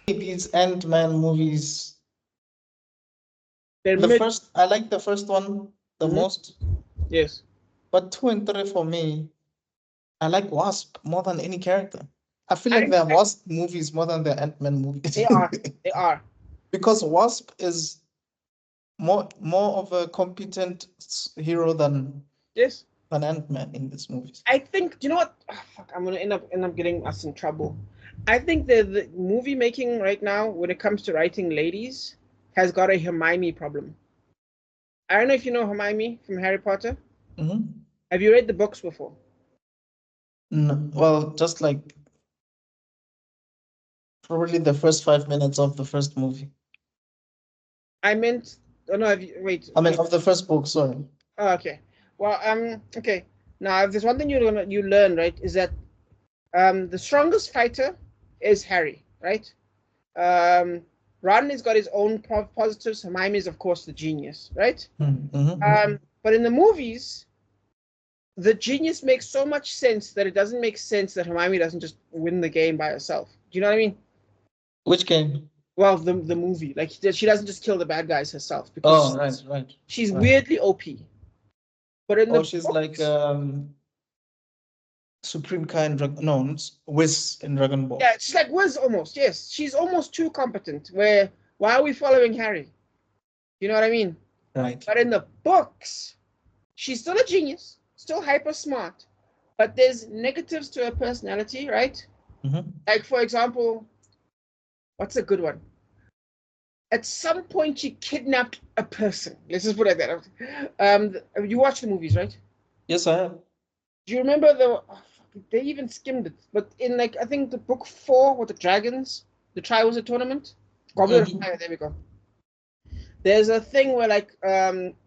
These Ant-Man movies. They're The mid. first, I like the first one the Mhm. most, Yes. but 2 and 3 for me, I like Wasp more than any character. I feel I like they're respect- Wasp movies more than the Ant-Man movies. They are. They are. Because Wasp is more of a competent hero than Yes. Ant-Man in these movies. I think, you know what? Ah, fuck, I'm gonna end up getting us in trouble. I think the movie making right now, when it comes to writing ladies, has got a Hermione problem. I don't know if you know Hermione from Harry Potter. Mm-hmm. Have you read the books before? No, well, just like probably the first 5 minutes of the first movie. I meant. Oh no. Wait. I mean, of the first book. Sorry. Oh, okay. Well, okay. Now, if there's one thing you learn, right, is that the strongest fighter is Harry, right? Ron has got his own positives. Hermione is, of course, the genius, right? Mm-hmm. But in the movies, the genius makes so much sense that it doesn't make sense that Hermione doesn't just win the game by herself. Do you know what I mean? Which game? Well, the movie, like she doesn't just kill the bad guys herself Oh, because right. she's Right. weirdly OP. But in the she's books, like Supreme Kai in Whiz in Dragon Ball. yeah, she's like Wiz almost. Yes, she's almost too competent. Why are we following Harry? You know what I mean? Right. But in the books, she's still a genius, still hyper smart, but there's negatives to her personality, right? Mm-hmm. Like, for example, what's a good one? At some point, she kidnapped a person. Let's just put it like that. You watch the movies, right? Yes, I have. Do you remember they even skimmed it, but in like I think the book 4 with the dragons, the Triwizard Tournament, Goblet of Fire. There we go. There's a thing where like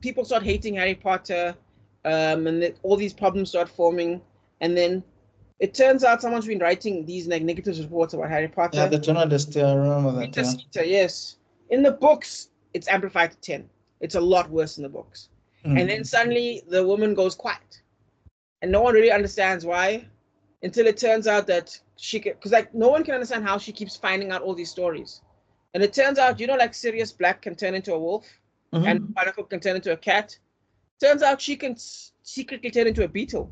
people start hating Harry Potter, and all these problems start forming, and then it turns out someone's been writing these like negative reports about Harry Potter. Yeah, the journalist. Yeah, I remember that. Peter Skeeter, yes. In the books, it's amplified to 10. It's a lot worse in the books. And then suddenly the woman goes quiet. And no one really understands why until it turns out that because like no one can understand how she keeps finding out all these stories. And it turns out, like Sirius Black can turn into a wolf and Barnacle can turn into a cat. Turns out she can secretly turn into a beetle.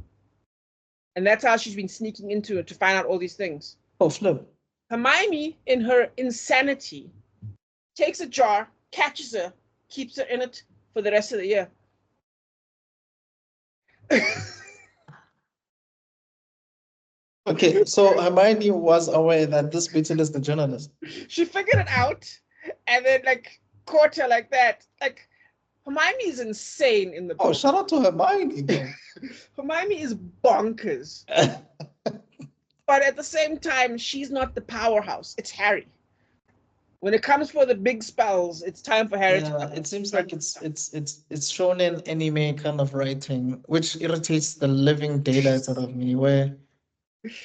And that's how she's been sneaking into it to find out all these things. Oh, flip. Hermione, in her insanity, takes a jar, catches her, keeps her in it for the rest of the year. Okay, so Hermione was aware that this beetle is the journalist. She figured it out and then like caught her like that. Like Hermione is insane in the book. Oh, shout out to Hermione. Hermione is bonkers. But at the same time, she's not the powerhouse. It's Harry. When it comes for the big spells, it's time for Harry to. It seems like it's shown in anime kind of writing, which irritates the living daylights out of me, where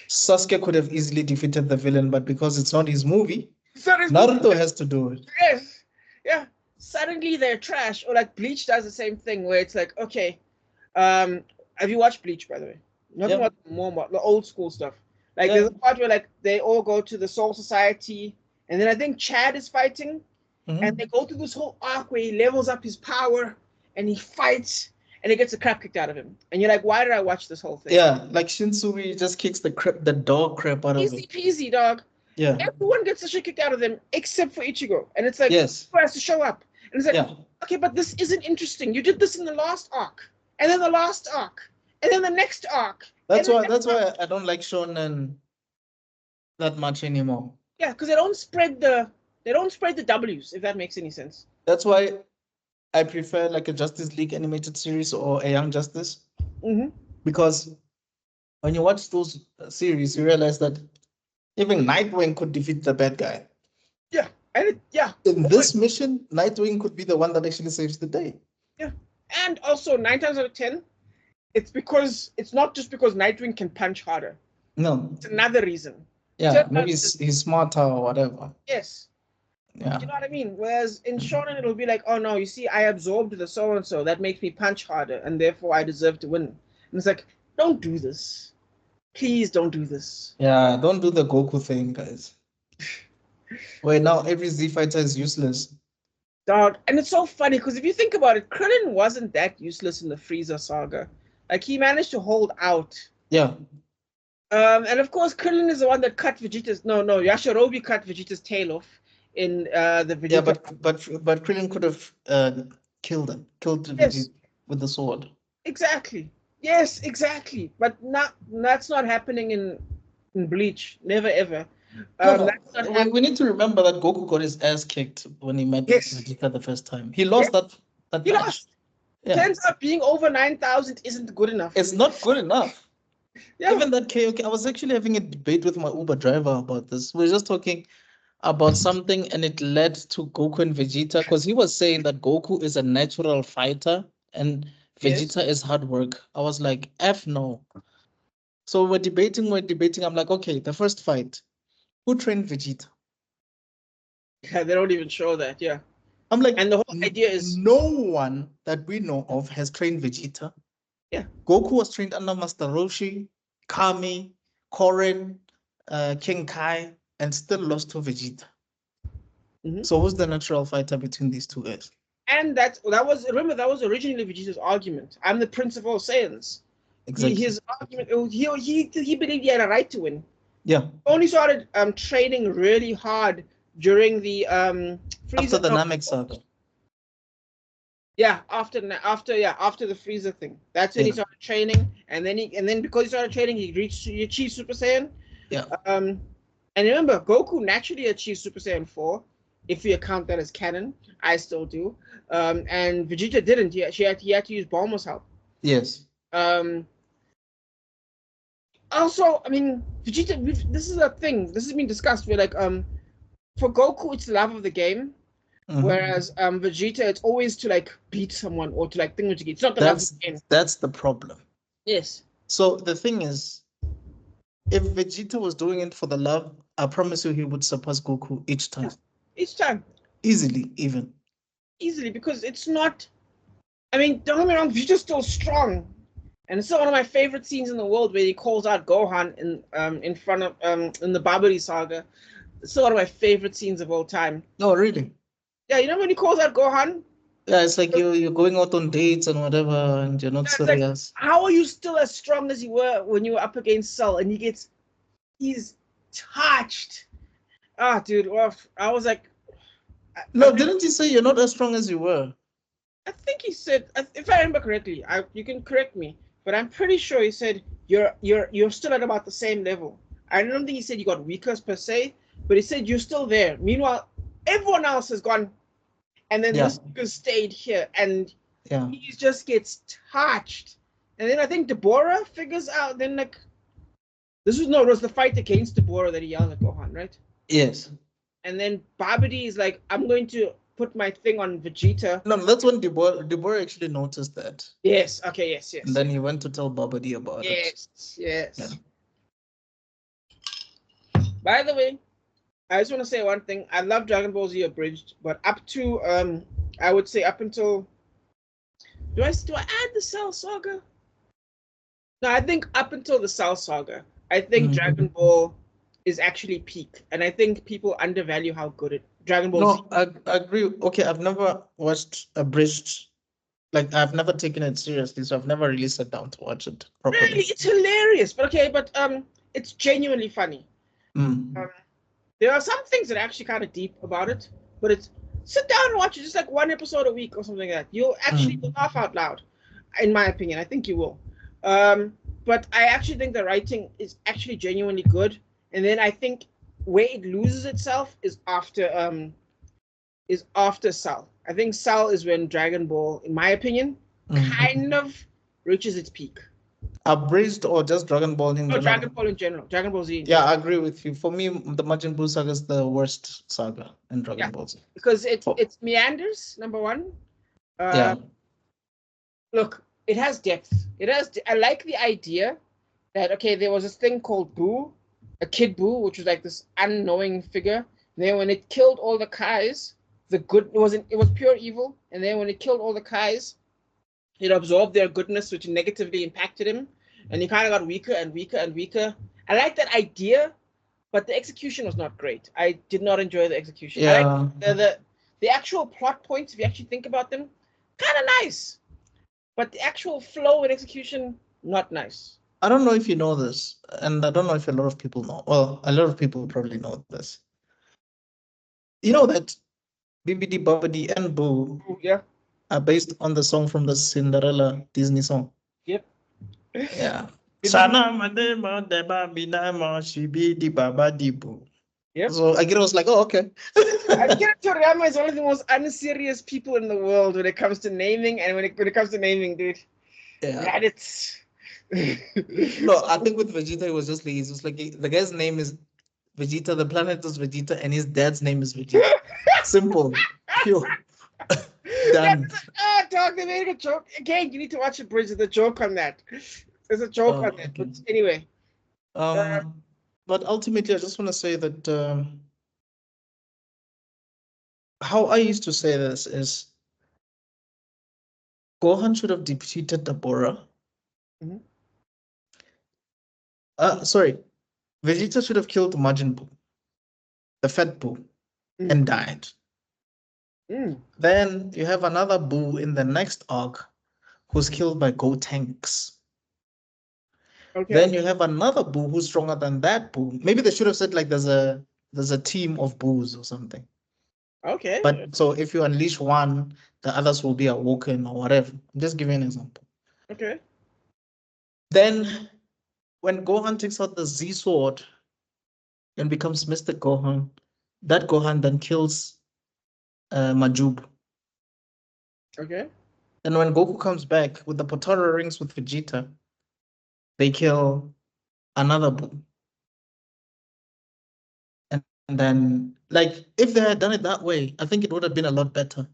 Sasuke could have easily defeated the villain, but because it's not his movie, Naruto has to do it. Yes. Yeah. Suddenly they're trash. Or like Bleach does the same thing where it's like, okay, have you watched Bleach, by the way? Nothing about more the old school stuff. Like there's a part where like they all go to the Soul Society, and then I think Chad is fighting, and they go through this whole arc where he levels up his power and he fights and he gets the crap kicked out of him. And you're like, why did I watch this whole thing? Yeah, like Shinsui just kicks the dog crap out of him. Easy peasy, dog. Yeah. Everyone gets the shit kicked out of them except for Ichigo. And it's like, yes, who has to show up? And it's like, okay, but this isn't interesting. You did this in the last arc, and then the last arc, and then the next arc. That's why I don't like shonen that much anymore. Yeah, because they don't spread the W's, if that makes any sense. That's why I prefer like a Justice League animated series or a Young Justice. Because when you watch those series, you realize that even Nightwing could defeat the bad guy. Yeah, and in this mission, Nightwing could be the one that actually saves the day. Yeah, and also 9 times out of 10, it's not just because Nightwing can punch harder. No, it's another reason. Yeah, maybe he's smarter or whatever. Yes. Yeah. You know what I mean? Whereas in shonen, it'll be like, oh no, you see, I absorbed the so and so that makes me punch harder, and therefore I deserve to win. And it's like, don't do this. Please don't do this. Yeah, don't do the Goku thing, guys. Where now every Z fighter is useless. Dog. And it's so funny because if you think about it, Krillin wasn't that useless in the Frieza saga. Like he managed to hold out. Yeah. And of course, Krillin is the one that cut Vegeta's. No, Yashirobe cut Vegeta's tail off in the Vegeta. Yeah, but Krillin could have killed Yes. Vegeta with the sword. Exactly. Yes, exactly. But that's not happening in Bleach. Never ever. No, That's not we need to remember that Goku got his ass kicked when he met Yes. Vegeta the first time. He lost that He match. lost. Yeah. Turns out being over 9,000 isn't good enough. It's not good enough. Yeah. Even that KOK, I was actually having a debate with my Uber driver about this. We were just talking about something and it led to Goku and Vegeta because he was saying that Goku is a natural fighter and Vegeta is hard work. I was like, F no. So we're debating. I'm like, okay, the first fight, who trained Vegeta? Yeah, they don't even show that. Yeah. I'm like, and the whole idea is no one that we know of has trained Vegeta. Yeah. Goku was trained under Master Roshi, Kami, Korin, King Kai, and still lost to Vegeta. So who's the natural fighter between these two guys? And that was originally Vegeta's argument. I'm the prince of all Saiyans. Exactly. His argument, he believed he had a right to win. Yeah. Only started training really hard during the After the Namek saga. Yeah, after the Frieza thing. That's when he started training, and then because he started training, he achieved Super Saiyan. Yeah. And remember, Goku naturally achieved Super Saiyan 4, if you account that as canon. I still do. And Vegeta didn't. He had to use Bulma's help. Yes. Also, I mean, Vegeta. This is a thing. This has been discussed. Where for Goku, it's the love of the game. Whereas Vegeta, it's always to beat someone or to thingamajiggy. It's not the love of the game. That's the problem. Yes. So the thing is, if Vegeta was doing it for the love, I promise you he would surpass Goku each time. Each time. Easily, even. Easily, because it's not. I mean, don't get me wrong, Vegeta's still strong. And it's still one of my favorite scenes in the world where he calls out Gohan in front of in the Babidi saga. It's still one of my favorite scenes of all time. Oh, really? Yeah, you know when he calls out Gohan? Yeah, it's like you're going out on dates and whatever, and you're not serious. How are you still as strong as you were when you were up against Cell? And he's touched. Ah, dude, well, I was like... No, didn't he say you're not as strong as you were? I think he said, if I remember correctly, you can correct me, but I'm pretty sure he said you're still at about the same level. I don't think he said you got weaker per se, but he said you're still there. Meanwhile, everyone else has gone, and then this guy stayed here, and he just gets touched. And then I think Deborah figures out. Then it was the fight against Deborah that he yelled at Gohan, right? Yes. And then Babidi is like, I'm going to put my thing on Vegeta. No, that's when Deborah actually noticed that. Yes. Okay. Yes. And then he went to tell Babidi about it. Yes. Yeah. By the way, I just want to say one thing. I love Dragon Ball Z Abridged, but up to I would say up until do I add the Cell Saga? No, I think up until the Cell Saga, I think Dragon Ball is actually peak, and I think people undervalue how good Dragon Ball Z. I agree. Okay, I've never watched Abridged. I've never taken it seriously, so I've never really sat down to watch it properly. Really, it's hilarious, but it's genuinely funny. There are some things that are actually kind of deep about it, but sit down and watch it, just like one episode a week or something like that. You'll actually laugh out loud, in my opinion. I think you will. But I actually think the writing is actually genuinely good. And then I think where it loses itself is after Cell. I think Cell is when Dragon Ball, in my opinion, kind of reaches its peak. Abridged or just Dragon Ball in general? Dragon Ball in general. Dragon Ball Z. I agree with you. For me, the Majin Buu saga is the worst saga in Dragon Ball Z. Because it meanders, number one. Look, it has depth. I like the idea that, there was this thing called Buu, a Kid Buu, which was like this unknowing figure. And then when it killed all the Kais, it was pure evil. And then when it killed all the Kais, it absorbed their goodness, which negatively impacted him. and he kind of got weaker and weaker and weaker. I like that idea, but the execution was not great. I did not enjoy the execution. I Yeah. like the actual plot points, if you actually think about them, kind of nice, but the actual flow and execution, not nice. I don't know if you know this, and I don't know if a lot of people know. Well, a lot of people probably know this. You know that BBD, Bobbidi, and Boo Yeah. are based on the song from the Cinderella Disney song. Yep. Yeah. Sana madema deba binama shibidi baba dibu. Yep. So Akira was like, oh, okay. Akira Toriyama is one of the most unserious people in the world when it comes to naming, and when it comes to naming, dude. Yeah. Raditz. No, I think with Vegeta, it was just like the guy's name is Vegeta, the planet is Vegeta, and his dad's name is Vegeta. Simple. Pure. Done. Dog, they made a joke. Again, you need to watch a bridge of the joke on that. There's a joke on that. Okay. But anyway. But ultimately, I just want to say that how I used to say this is Gohan should have defeated Dabura. Mm-hmm. Sorry, Vegeta should have killed Majin Buu, the fat Buu, and died. Then you have another Buu in the next arc who's killed by Gotenks. Okay. Then you have another Buu who's stronger than that Buu. Maybe they should have said like there's a team of Boos or something. Okay. But so if you unleash one, the others will be awoken or whatever. I'm just giving an example. Okay. Then when Gohan takes out the Z sword and becomes Mr. Gohan, that Gohan then kills Majub. Okay. And when Goku comes back with the Potara rings with Vegeta, they kill another Buu. And then, like, if they had done it that way, I think it would have been a lot better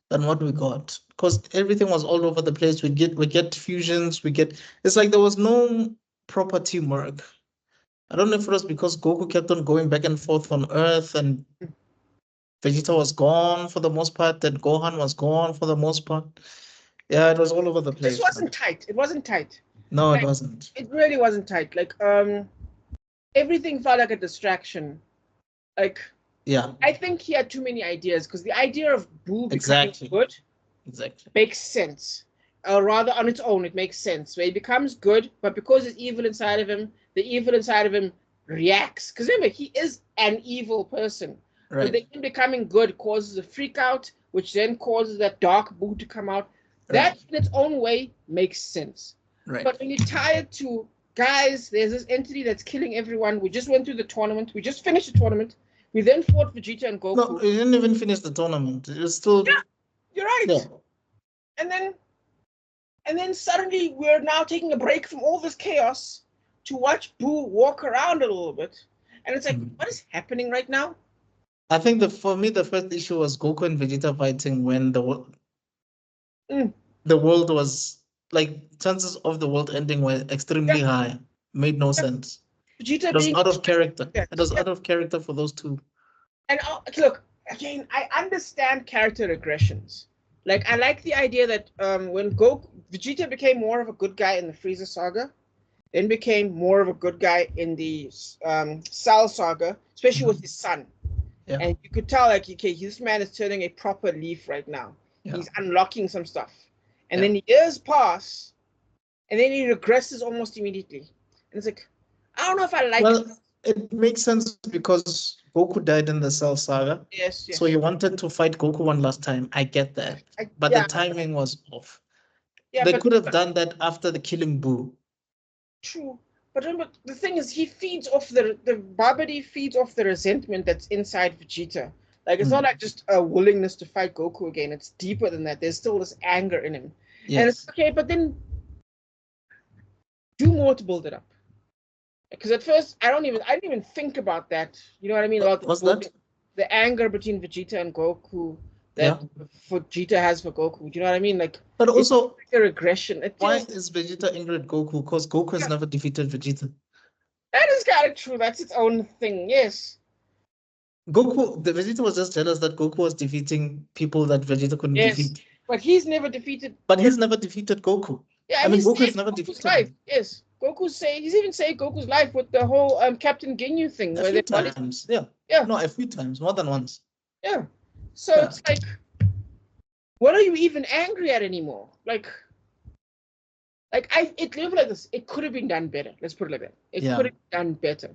than what we got, because everything was all over the place. We get fusions, it's like there was no proper teamwork. I don't know if it was because Goku kept on going back and forth on Earth and Vegeta was gone for the most part, then Gohan was gone for the most part. Yeah, it was all over the place. This wasn't tight. It wasn't tight. No, it wasn't. It really wasn't tight. Like, everything felt like a distraction. Like, yeah, I think he had too many ideas, because the idea of Buu becoming good makes sense. Or rather, on its own, it makes sense. Where he becomes good, but because there's evil inside of him, the evil inside of him reacts. Because remember, he is an evil person. Right. But then him becoming good causes a freak out, which then causes that dark Buu to come out. Right. That, in its own way, makes sense. Right. But when you tie it to, guys, there's this entity that's killing everyone. We just went through the tournament. We just finished the tournament. We then fought Vegeta and Goku. No, we didn't even finish the tournament. It was still... Yeah, you're right. Yeah. And then suddenly we're now taking a break from all this chaos to watch Buu walk around a little bit. And it's like, what is happening right now? I think for me, the first issue was Goku and Vegeta fighting when the world was, like, chances of the world ending were extremely high. Made no sense. Vegeta it was out of character. It was out of character for those two. And look, again, I understand character regressions. Like, I like the idea that when Vegeta became more of a good guy in the Frieza saga, then became more of a good guy in the Cell saga, especially with his son. Yeah. And you could tell, like, okay, this man is turning a proper leaf right now. Yeah. He's unlocking some stuff. And then years pass, and then he regresses almost immediately. And it's like, I don't know if I like it. It makes sense because Goku died in the Cell saga. Yes. So he wanted to fight Goku one last time. I get that. But the timing was off. Yeah, they could have done that after the killing Buu. True. But remember, the thing is, he feeds off the Babidi feeds off the resentment that's inside Vegeta. Like, it's not like just a willingness to fight Goku again. It's deeper than that. There's still this anger in him. Yes. And it's okay, but then do more to build it up. Because at first, I didn't even think about that. You know what I mean? About the anger between Vegeta and Goku that Vegeta has for Goku. Do you know what I mean? Like, but also the regression. Why is Vegeta angry at Goku? Because Goku has never defeated Vegeta. That is kind of true. That's its own thing. Yes. Vegeta was just jealous that Goku was defeating people that Vegeta couldn't defeat. But he's never defeated. But he's never defeated Goku. Yeah, I mean, Goku has never defeated him. Yes. he's even saved Goku's life with the whole Captain Ginyu thing, A where few their bodies. times, yeah. Yeah. No, a few times, more than once. Yeah. So Yeah. it's like, what are you even angry at anymore? Like it lived like this. It could have been done better. Let's put it like that. It Yeah. could have been done better.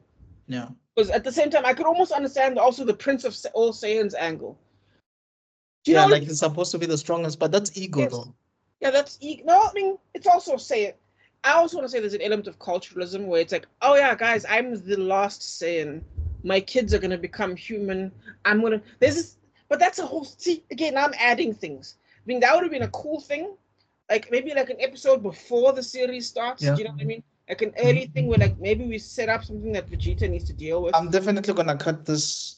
Yeah. Because at the same time, I could almost understand also the Prince of All Saiyans angle. Do you Yeah, know? like he's supposed to be the strongest, but that's ego, Yes. though. Yeah, that's no. I mean, it's also Saiyan. I also want to say there's an element of culturalism where it's like, oh yeah, guys, I'm the last Saiyan. My kids are gonna become human. I'm gonna. There's this, but that's a whole. See, again, I'm adding things. I mean, that would have been a cool thing, like maybe like an episode before the series starts. Yeah. Do you know what I mean? Like an early thing where like maybe we set up something that Vegeta needs to deal with. I'm definitely gonna cut this.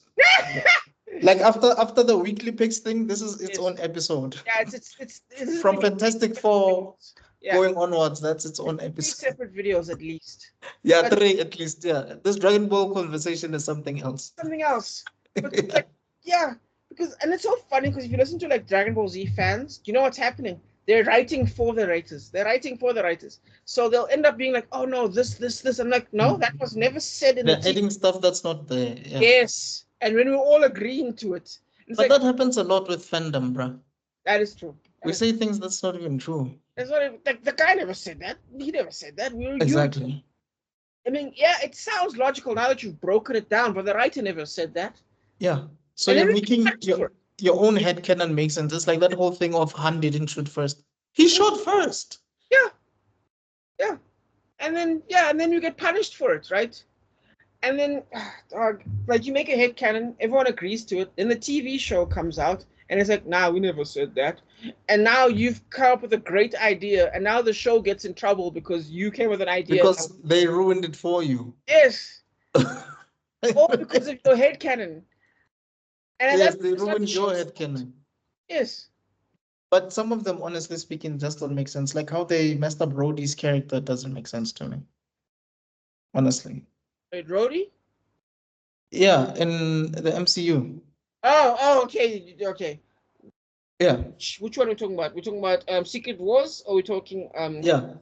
Like after the weekly picks thing, this is its Yes. own episode. Yeah, it's From Fantastic Four yeah. going onwards, that's its own Three episode. separate videos at least. Yeah, But- 3 at least. Yeah, this Dragon Ball conversation is something else. Something else. But it's like, yeah, because and it's so funny because if you listen to like Dragon Ball Z fans, you know what's happening? They're writing for the writers. They're writing for the writers. So they'll end up being like, oh no, this. I'm like, no, that was never said in They're the TV. adding stuff that's not there. Yeah. Yes. And when we're all agreeing to it. It's But like, that happens a lot with fandom, bruh. that is true. We say things that's not even true. That's not even, the guy never said that. He never said that. Exactly. I mean, yeah, it sounds logical now that you've broken it down, but the writer never said that. Yeah. So And you're everything making for it. your own headcanon make sense. It's like that whole thing of Han didn't shoot first. He shot first. And then you get punished for it, right? And then, like you make a headcanon, everyone agrees to it. Then the TV show comes out, and it's like, nah, we never said that. And now you've come up with a great idea, and now the show gets in trouble because you came with an idea. Because they ruined it for you. Yes, all because of your headcanon. And Yes, that's they it's not ruined the your show's headcanon. Yes. But some of them, honestly speaking, just don't make sense. Like how they messed up Rhodey's character doesn't make sense to me. Honestly. Wait, Rhodey? Yeah, in the MCU. Okay. Yeah. Which one are we talking about? We're talking about Secret Wars, or we're talking Yeah.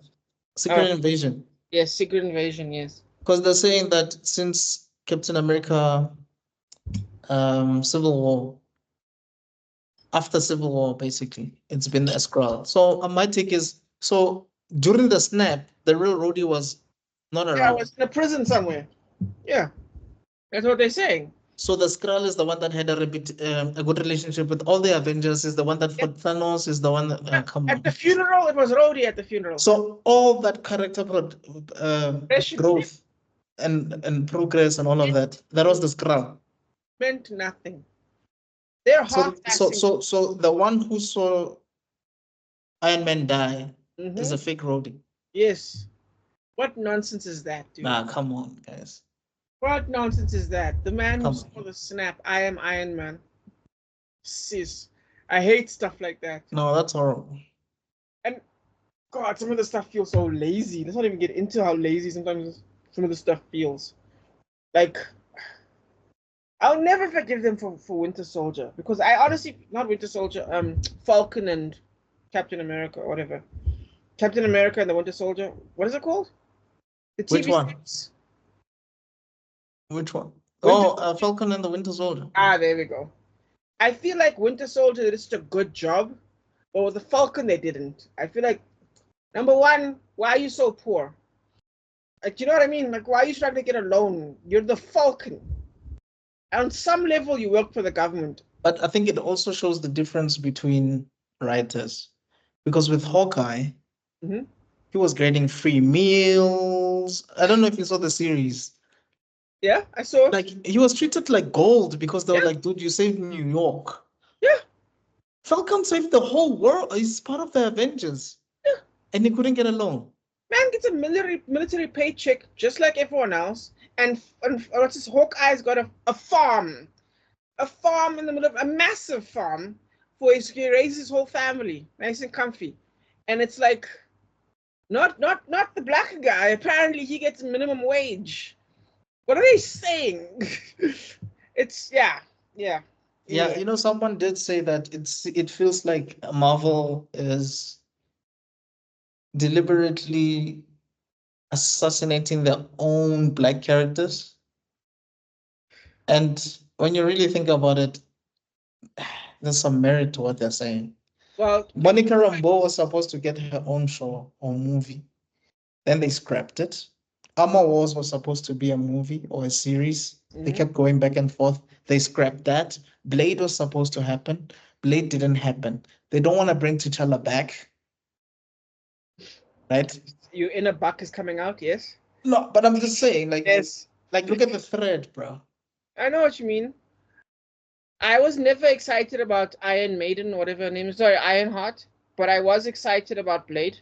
Secret Invasion. Yes, Secret Invasion, yes. Because they're saying that since Captain America Civil War, after Civil War, basically, it's been a Skrull. So my take is, so during the snap, the real Rhodey was not around. Yeah, I was in a prison somewhere. Yeah, that's what they're saying. So the Skrull is the one that had a good relationship with all the Avengers, is the one that fought Thanos, is the one that, come At on. the funeral, it was Rhodey at the funeral. So all that character growth and progress and all of that was the Skrull. Meant nothing. They're half-assing. So the one who saw Iron Man die is a fake Rhodey. Yes. What nonsense is that, dude? Nah, come on, guys. What nonsense is that? The man who Come saw on. the snap, I am Iron Man. Sis. I hate stuff like that. No, that's horrible. And God, some of the stuff feels so lazy. Let's not even get into how lazy sometimes some of the stuff feels. Like, I'll never forgive them for Winter Soldier, because I honestly, not Winter Soldier, Falcon and Captain America or whatever. Captain America and the Winter Soldier. What is it called? The TV Which one? series. Which one? Winter- Falcon and the Winter Soldier. Ah, there we go. I feel like Winter Soldier did such a good job, but with the Falcon they didn't. I feel like, number one, why are you so poor? Like, you know what I mean? Like, why are you trying to get a loan? You're the Falcon. On some level, you work for the government. But I think it also shows the difference between writers. Because with Hawkeye, Mhm. he was getting free meals. I don't know if you saw the series. Yeah, I saw. Like, he was treated like gold because they were Yeah. like, dude, you saved New York. Yeah. Falcon saved the whole world. He's part of the Avengers. Yeah. And he couldn't get a loan. Man gets a military paycheck just like everyone else, and what's this? Hawkeye's got a farm in the middle of a massive farm he raises his whole family, nice and comfy, and it's like, not the black guy. Apparently, he gets minimum wage. What are they saying? It's yeah. Yeah, you know, someone did say that it feels like Marvel is deliberately assassinating their own black characters. And when you really think about it, there's some merit to what they're saying. Well, Monica Rambeau was supposed to get her own show or movie. Then they scrapped it. Armor Wars was supposed to be a movie or a series. They kept going back and forth. They scrapped that. Blade was supposed to happen. Blade didn't happen. They don't want to bring T'Challa back. Right? Your inner Buck is coming out, yes? No, but I'm just saying, like, Yes. like look at the thread, bro. I know what you mean. I was never excited about Iron Maiden or whatever her name is. Sorry, Ironheart. But I was excited about Blade.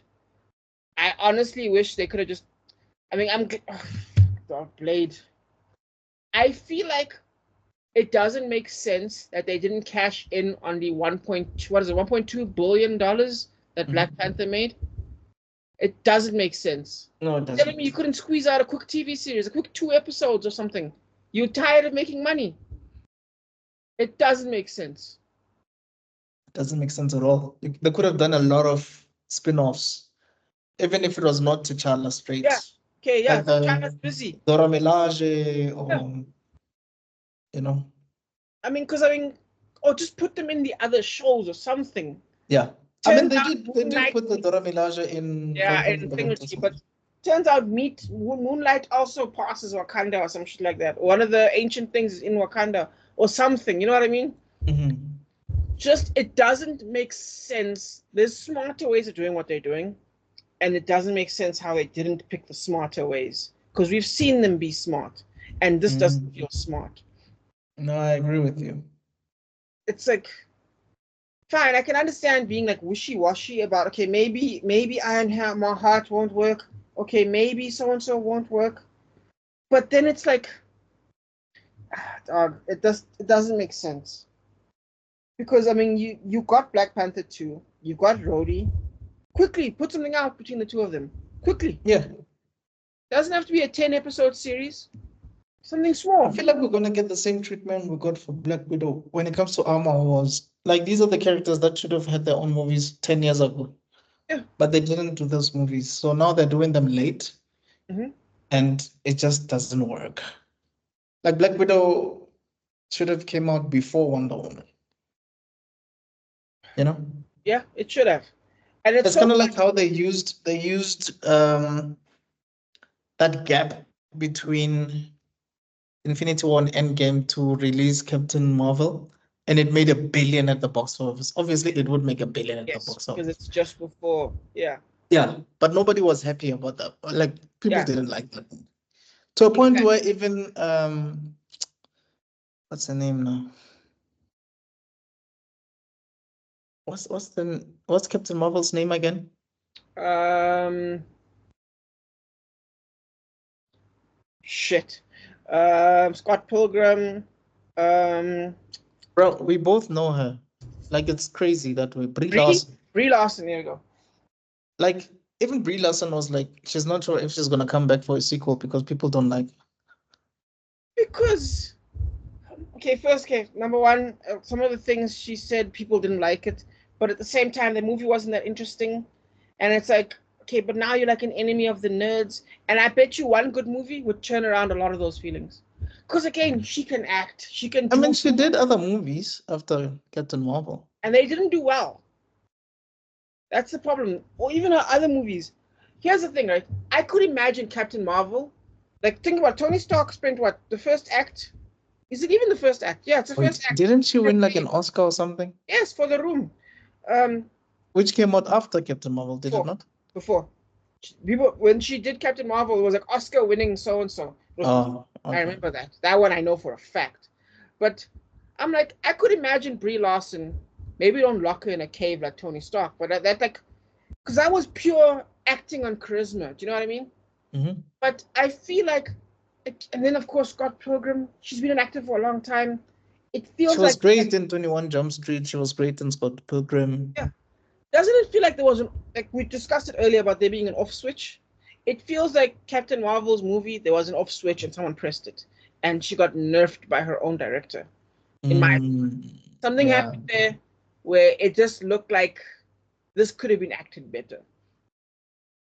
I honestly wish they could have just. I mean, Blade. I feel like it doesn't make sense that they didn't cash in on the $1.2 billion that Black Panther made. It doesn't make sense. No, it doesn't. Telling me you couldn't squeeze out a quick TV series, a quick 2 episodes or something. You're tired of making money. It doesn't make sense. It doesn't make sense at all. They could have done a lot of spin-offs, even if it was not T'Challa straight. Yeah. Okay, yeah. Like T'Challa's busy. Dora Milaje or, you know. I mean, or just put them in the other shows or something. Yeah. I mean, they did put the Dora Milaje in. Yeah, in Thingy, but turns out Moonlight also passes Wakanda or some shit like that. One of the ancient things is in Wakanda or something. You know what I mean? Mm-hmm. Just, it doesn't make sense. There's smarter ways of doing what they're doing, and it doesn't make sense how they didn't pick the smarter ways, because we've seen them be smart, and this doesn't feel smart. No, I agree with you. It's like, fine, I can understand being like wishy-washy about, okay, maybe Ironheart won't work. Okay, maybe so-and-so won't work. But then it's like, it doesn't make sense. Because, I mean, you got Black Panther 2, you got Rhodey. Quickly, put something out between the two of them. Quickly. Yeah. Doesn't have to be a 10-episode series. Something small. I feel like we're going to get the same treatment we got for Black Widow when it comes to Armor Wars. Like, these are the characters that should have had their own movies 10 years ago. Yeah. But they didn't do those movies. So now they're doing them late. Mm-hmm. And it just doesn't work. Like, Black Widow should have came out before Wonder Woman. You know? Yeah, it should have. And it's kind of like how they used that gap between Infinity War and Endgame to release Captain Marvel, and it made $1 billion at the box office. Obviously, it would make $1 billion at the box office. Because it's just before, yeah. Yeah, but nobody was happy about that. Like, people didn't like that. To a point where even what's her name now? What's Captain Marvel's name again? Shit. Scott Pilgrim. Bro, we both know her. Like, it's crazy that way. Brie Larson. Brie Larson, there you go. Like, even Brie Larson was like, she's not sure if she's gonna come back for a sequel because people don't like her. Because, first, number one, some of the things she said, people didn't like it. But at the same time, the movie wasn't that interesting. And it's like, okay, but now you're like an enemy of the nerds. And I bet you one good movie would turn around a lot of those feelings. Because again, she can act. She can. I mean, she did other movies after Captain Marvel. And they didn't do well. That's the problem. Or even her other movies. Here's the thing, right? I could imagine Captain Marvel. Like, think about Tony Stark spent what? The first act? Is it even the first act? Yeah, it's the first act. Didn't she win like an Oscar or something? Yes, for The Room. Which came out after Captain Marvel, did it not? Before. When she did Captain Marvel, it was like Oscar winning so-and-so. Oh, okay. I remember that. That one I know for a fact. But I'm like, I could imagine Brie Larson, maybe don't lock her in a cave like Tony Stark, but that like, because that was pure acting on charisma. Do you know what I mean? Mm-hmm. But I feel like, and then of course Scott Pilgrim, she's been an actor for a long time. It feels like... She was great in 21 Jump Street. She was great in Scott Pilgrim. Yeah. Doesn't it feel like there was like we discussed it earlier about there being an off switch? It feels like Captain Marvel's movie, there was an off switch and someone pressed it. And she got nerfed by her own director. In my opinion. Something happened there where it just looked like this could have been acted better.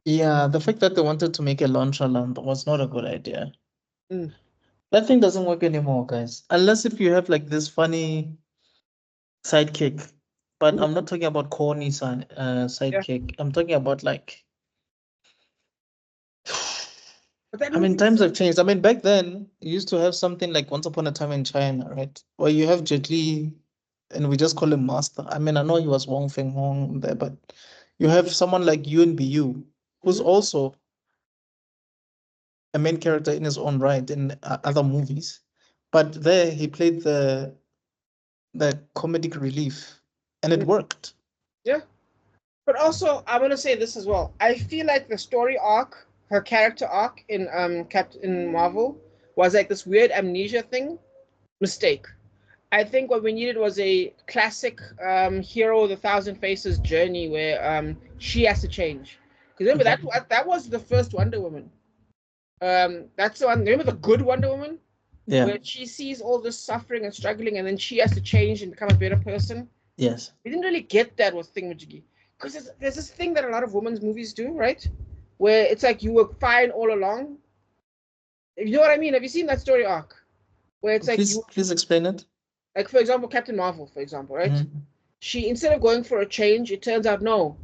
Yeah, the fact that they wanted to make a launcher land was not a good idea. Mm. That thing doesn't work anymore, guys. Unless if you have like this funny sidekick. But I'm not talking about corny sidekick. I'm talking about like But that I mean, movie, times have changed. I mean, back then, you used to have something like Once Upon a Time in China, right? Where you have Jet Li, and we just call him Master. I mean, I know he was Wong Feng Hong there, but you have someone like Yuen Biu, who's Mhm. also a main character in his own right in other movies. But there, he played the comedic relief, and it Mm. worked. Yeah. But also, I'm gonna say this as well. I feel like the story arc, her character arc in Captain Marvel, was like this weird amnesia thing. Mistake. I think what we needed was a classic hero with a thousand faces journey where she has to change. Because remember that was the first Wonder Woman. That's the one. Remember the good Wonder Woman, Yeah. where she sees all this suffering and struggling, and then she has to change and become a better person. Yes. We didn't really get that with Thingamajiggy. Because there's this thing that a lot of women's movies do, right? Where it's like you were fine all along. You know what I mean? Have you seen that story arc? Where it's like Please explain it. like for example, Captain Marvel, for example, right? Mhm. She, instead of going for a change, it turns out no,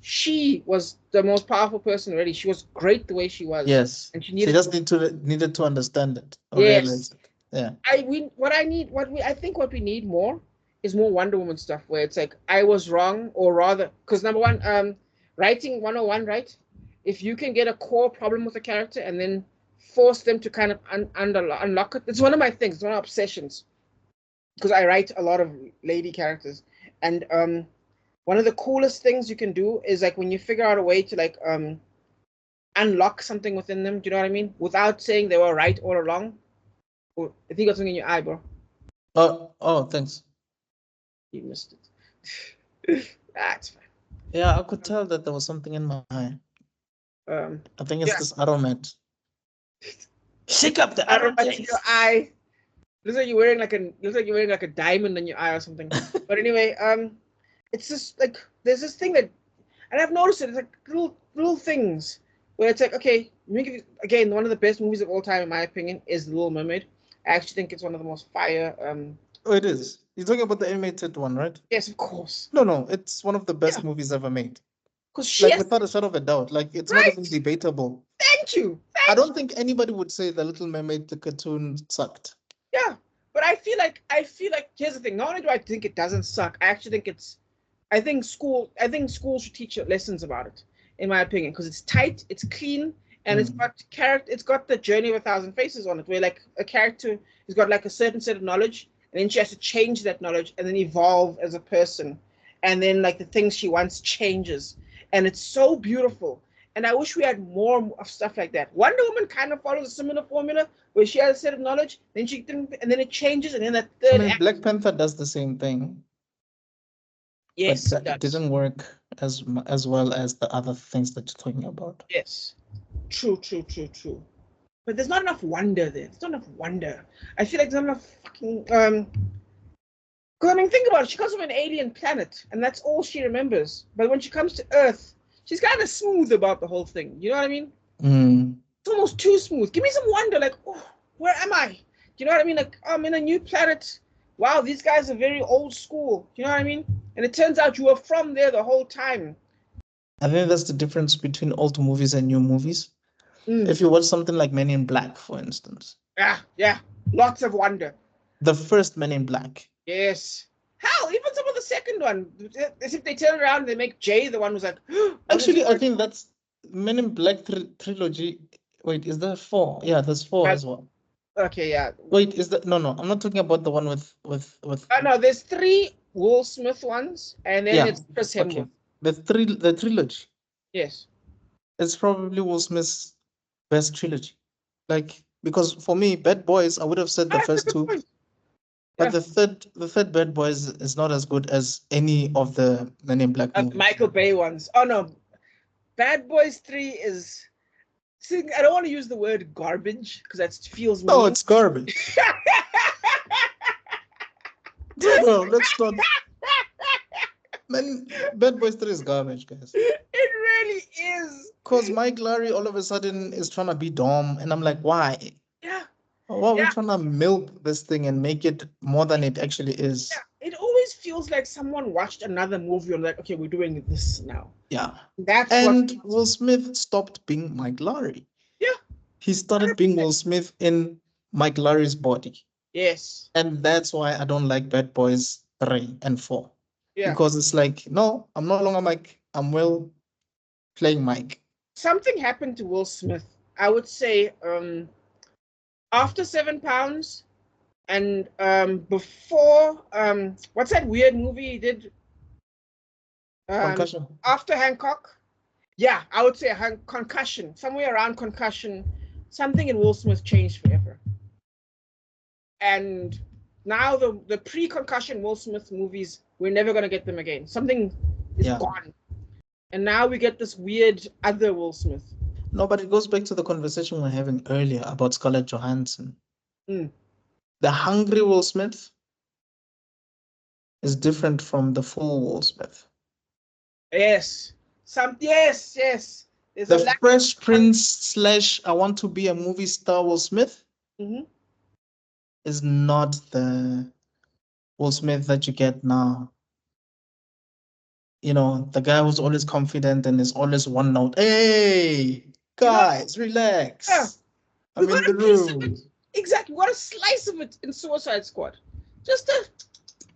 she was the most powerful person already. She was great the way she was. Yes. And she She needed just needed to understand it or yes. realize it. Yeah. I think what we need more is more Wonder Woman stuff where it's like I was wrong, or rather, because number one, writing 101, right? If you can get a core problem with a character and then force them to kind of unlock it, it's one of my things, it's one of my obsessions. Because I write a lot of lady characters, and one of the coolest things you can do is like when you figure out a way to like unlock something within them. Do you know what I mean? Without saying they were right all along. Oh, I think you got something in your eye, bro. Oh, thanks. You missed it. That's fine. Yeah, I could tell that there was something in my eye. I think it's Yeah. this aromat. Shake up the Aromat in your aromat. eye. Looks like you're wearing like a diamond in your eye or something. But anyway, it's just like there's this thing that, and I've noticed it. It's like little things where it's like, okay, again, one of the best movies of all time, in my opinion, is The Little Mermaid. I actually think it's one of the most fire. Oh, it is. You're talking about the animated one, right? Yes, of course. No, it's one of the best Yeah, movies ever made. because she Like has without a shadow of a doubt. Like it's not even right. debatable. Thank you. I don't think anybody would say The Little Mermaid, the cartoon, sucked. Yeah, but I feel like here's the thing. Not only do I think it doesn't suck, I actually think it's. I think school should teach lessons about it, in my opinion, because it's tight, it's clean, and it's got character. It's got the journey of a thousand faces on it, where like a character has got like a certain set of knowledge, and then she has to change that knowledge and then evolve as a person, and then like the things she wants changes, and it's so beautiful. And I wish we had more of stuff like that. Wonder Woman kind of follows a similar formula where she has a set of knowledge, then and then it changes, and then that I third mean, act. Black Panther does the same thing, but Yes, it it does. didn't work as well as the other things that you're talking about. Yes. True. But there's not enough wonder there. There's not enough wonder. I feel like there's not enough fucking because I mean, think about it. She comes from an alien planet, and that's all she remembers. But when she comes to Earth, she's kind of smooth about the whole thing. You know what I mean? It's almost too smooth. Give me some wonder, like, oh, where am I? Do you know what I mean? Like, I'm in a new planet. Wow, these guys are very old school. Do you know what I mean? And it turns out you were from there the whole time. I think that's the difference between old movies and new movies. If you watch something like Men in Black, for instance. Yeah. Lots of wonder. The first Men in Black. Yes. Hell, even some of the second one, as if they turn around and they make Jay the one who's like. Actually, I think that's Men in Black trilogy. Wait, is there 4? Yeah, there's 4 as well. Okay, yeah. Wait, is that no? I'm not talking about the one with. No, there's 3 Will Smith ones, and then it's Chris Hemsworth. Okay. The trilogy. Yes. It's probably Will Smith's best trilogy. Like, because for me, Bad Boys, I would have said the first 2. But the third Bad Boys is not as good as any of the Men in Black movies. Michael Bay ones. Oh no, Bad Boys 3 is. See, I don't want to use the word garbage because that feels mean. No, it's garbage. No, that's not. Man, Bad Boys 3 is garbage, guys. It really is. Because Mike Lowry all of a sudden is trying to be Dom, and I'm like, why? Yeah. Why are we Yeah. trying to milk this thing and make it more than it actually is? Yeah. It always feels like someone watched another movie and like, okay, we're doing this now. Yeah. That's And what. Will Smith stopped being Mike Lowry. Yeah. He started being Will Smith in Mike Lowry's body. Yes. And that's why I don't like Bad Boys 3 and 4. Yeah. Because it's like, no, I'm no longer Mike. I'm Will playing Mike. Something happened to Will Smith. I would say after 7 Pounds and before what's that weird movie he did? Concussion. After Hancock. Yeah, I would say Concussion. Somewhere around Concussion, something in Will Smith changed forever. And now the pre-concussion Will Smith movies, we're never gonna get them again. Something is gone. And now we get this weird other Will Smith. No, but it goes back to the conversation we were having earlier about Scarlett Johansson. Mm. The hungry Will Smith is different from the full Will Smith. Yes. Yes. There's the Fresh Prince / I want to be a movie star Will Smith is not the Will Smith that you get now. You know, the guy who's always confident and is always one note. Hey, guys, relax. Yeah. I'm in the room. Exactly. What a slice of it in Suicide Squad. Just a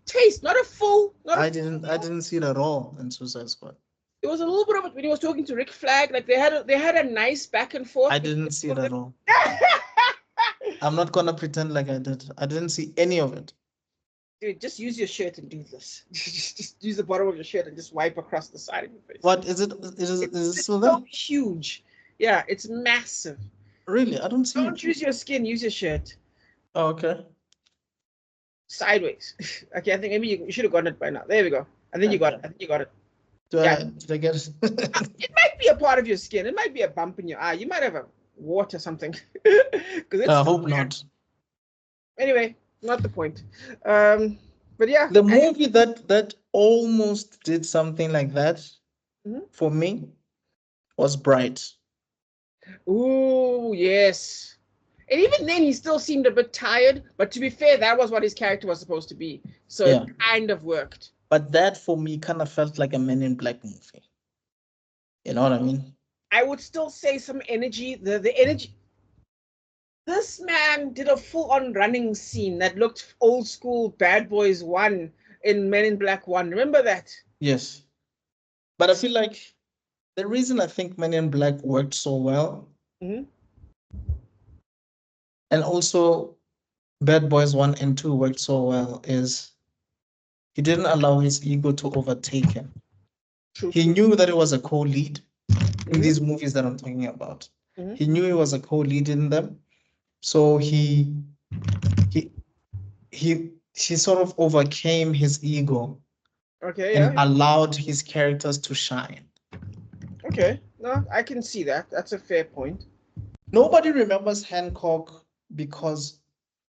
taste, not a full. I didn't see it at all in Suicide Squad. There was a little bit of it when he was talking to Rick Flag. Like they had a nice back and forth. I didn't see it at all. I'm not gonna pretend like I did. I didn't see any of it. Dude, just use your shirt and do this. just use the bottom of your shirt and just wipe across the side of your face. What is it? Is it still there? So huge. Yeah, it's massive. Really? I don't see it. Don't use your skin, use your shirt. Oh, okay. Sideways. Okay, I think maybe you should have gotten it by now. There we go. I think you got it. Did I get it? It might be a part of your skin. It might be a bump in your eye. You might have a wart or something. I hope not. Anyway, not the point. But yeah. The movie that almost did something like that for me was Bright. Ooh, yes. And even then, he still seemed a bit tired. But to be fair, that was what his character was supposed to be. So it kind of worked. But that, for me, kind of felt like a Men in Black movie. You know what I mean? I would still say some energy. The energy. This man did a full-on running scene that looked old school Bad Boys 1 in Men in Black 1. Remember that? Yes. But I feel like the reason I think Men in Black worked so well, and also Bad Boys 1 and 2 worked so well, is he didn't allow his ego to overtake him. He knew that he was a co-lead in these movies that I'm talking about. He knew he was a co-lead in them. So he sort of overcame his ego. Okay. And allowed his characters to shine. Okay. No, I can see that. That's a fair point. Nobody remembers Hancock because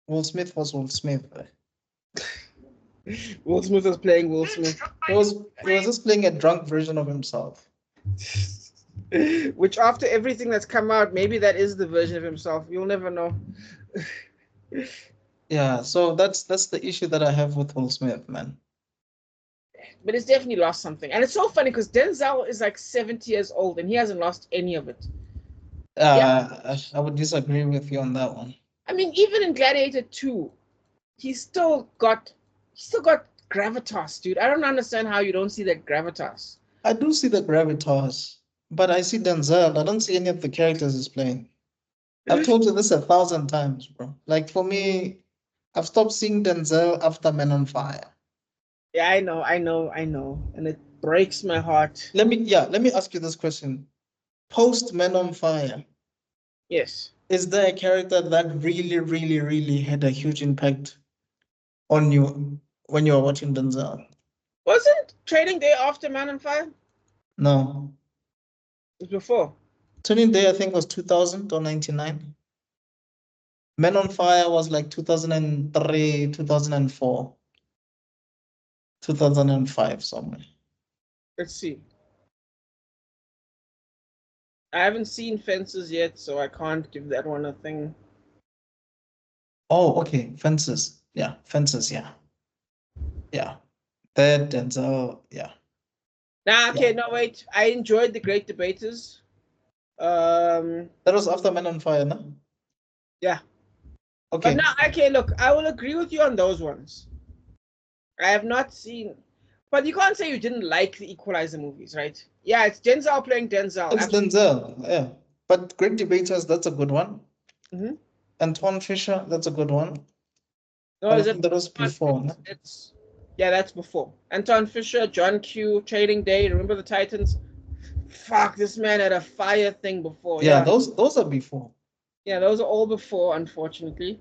Will Smith was Will Smith. Will Smith was playing Will Smith. He was just playing a drunk version of himself. Which, after everything that's come out, maybe that is the version of himself. You'll never know. Yeah, so that's the issue that I have with Will Smith, man. But it's definitely lost something. And it's so funny because Denzel is like 70 years old and he hasn't lost any of it. I would disagree with you on that one. I mean, even in Gladiator 2, he's still got gravitas, dude. I don't understand how you don't see that gravitas. I do see the gravitas, but I see Denzel. I don't see any of the characters he's playing. I've told you this 1,000 times, bro. Like, for me, I've stopped seeing Denzel after Men on Fire. Yeah, I know. And it breaks my heart. Let me ask you this question. Post Men on Fire. Yes. Is there a character that really, really, really had a huge impact on you when you were watching Denzel? Wasn't Training Day after Man on Fire? No. It was before. Training Day, I think, was 2000 or 99. Men on Fire was like 2003, 2004. 2005 somewhere. Let's see. I haven't seen Fences yet, so I can't give that one a thing. Oh, okay. Fences. Yeah, Fences. Yeah. Yeah. That Denzel. Yeah. Nah, okay, Yeah. no, wait. I enjoyed The Great Debaters. That was after Men on Fire, no? Yeah. But Okay. now, okay, look, I will agree with you on those ones. I have not seen, but you can't say you didn't like the Equalizer movies, right? Yeah, it's Denzel playing Denzel. It's Denzel. Yeah. But Great Debaters, that's a good one. Mm-hmm. Antoine Fisher, that's a good one. No, But I is it? think that was before, no? It's yeah, that's before. Anton Fisher, John Q, Trading Day. Remember the Titans? Fuck, this man had a fire thing before. Yeah, Yeah, those are before. yeah, those are all before, unfortunately.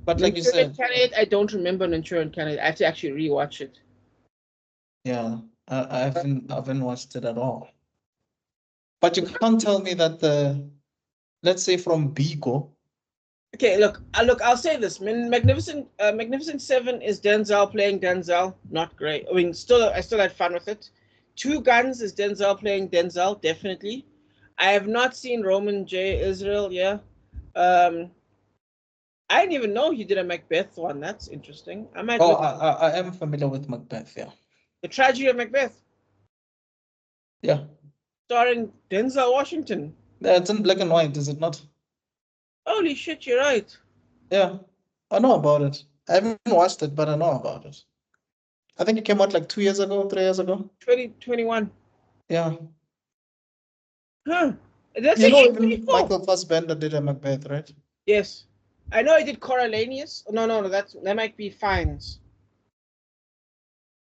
But like you Manchurian said, Candidate, I don't remember Manchurian Candidate. I have to actually rewatch it. yeah, I haven't watched it at all. But you can't tell me that let's say from Bigo. Okay, look, I'll say this. Magnificent Seven is Denzel playing Denzel. Not great. I mean, I still had fun with it. Two Guns is Denzel playing Denzel, definitely. I have not seen Roman J. Israel. Yeah. Um, I didn't even know he did a Macbeth one. That's interesting. I might Oh, look I am familiar with Macbeth, yeah. The Tragedy of Macbeth, Yeah. starring Denzel Washington. Yeah, it's in black and white, is it not? Holy shit, you're right. Yeah. I know about it. I haven't watched it, but I know about it. I think it came out like 2 years ago, 3 years ago. 2021. Yeah. Huh. That's You a know, year even 24. Michael Fassbender did a Macbeth, right? Yes. I know he did Coriolanus. No, that might be Fines.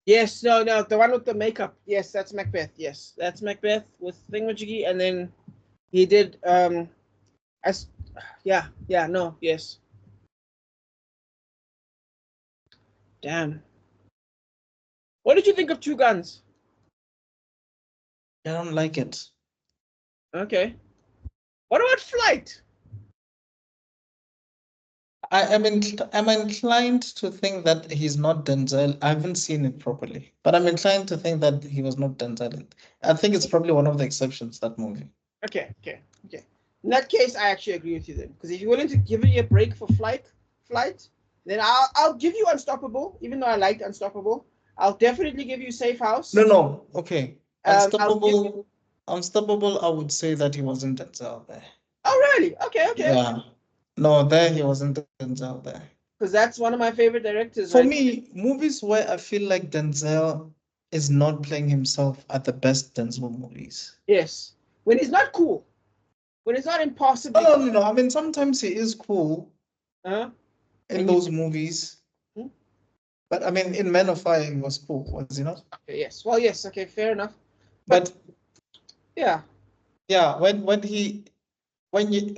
Yes, no, the one with the makeup. Yes, that's Macbeth. Yes, that's Macbeth with Thingamajiggy, and then he did as yeah, no, yes. Damn. What did you think of Two Guns? I don't like it. Okay. What about Flight? I'm inclined to think that he's not Denzel. I haven't seen it properly, but I'm inclined to think that he was not Denzel. I think it's probably one of the exceptions, that movie. Okay. In that case, I actually agree with you then, because if you're willing to give it a break for Flight, then I'll give you Unstoppable, even though I liked Unstoppable. I'll definitely give you Safe House. No. Okay. I'll give you. Unstoppable, I would say that he wasn't Denzel there. Oh, really? Okay. Yeah. No, there he wasn't Denzel there. Because that's one of my favorite directors, For right? me, movies where I feel like Denzel is not playing himself are the best Denzel movies. Yes. When he's not cool, when he's not impossibly No. I mean, sometimes he is cool uh, in those movies. Hmm? But I mean, in Men of Fire, he was cool, was he not? Okay, yes. Well, yes. Okay, fair enough. But yeah,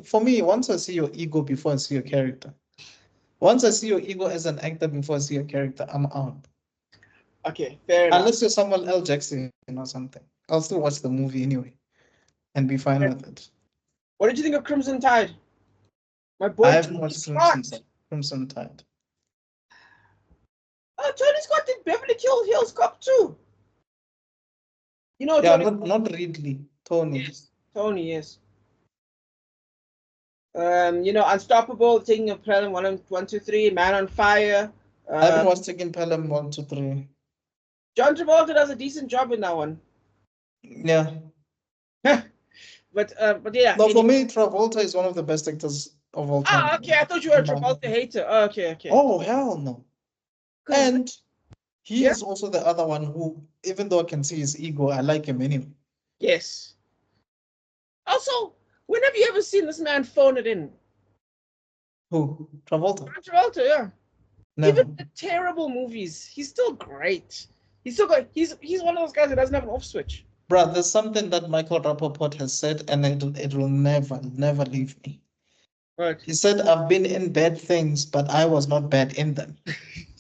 for me, once I see your ego before I see your character, once I see your ego as an actor before I see your character, I'm out. okay, fair enough. Unless you're Samuel L. Jackson or something, I'll still watch the movie anyway and be fine with it. What did you think of Crimson Tide? My boy. I haven't watched Crimson Tide. Oh, Tony Scott did Beverly Hills Cop too. You know, Yeah, Tony. not Ridley, Tony. Yes, Tony. Yes. Unstoppable, Taking of Pelham 1, 2, 3, Man on Fire. I haven't watched Taking Pelham 1, 2, 3. John Travolta does a decent job in that one. Yeah. but yeah. No, for me, Travolta is one of the best actors of all time. Ah, okay. I thought you were a Travolta hater. Oh, okay. Oh, hell no. And he is also the other one who, even though I can see his ego, I like him anyway. Yes. Also, when have you ever seen this man phone it in? Who? Travolta? Travolta, yeah. Never. Even the terrible movies, he's still great. He's one of those guys that doesn't have an off switch. Bruh, there's something that Michael Rappaport has said, and it will never leave me. Right. He said, I've been in bad things, but I was not bad in them.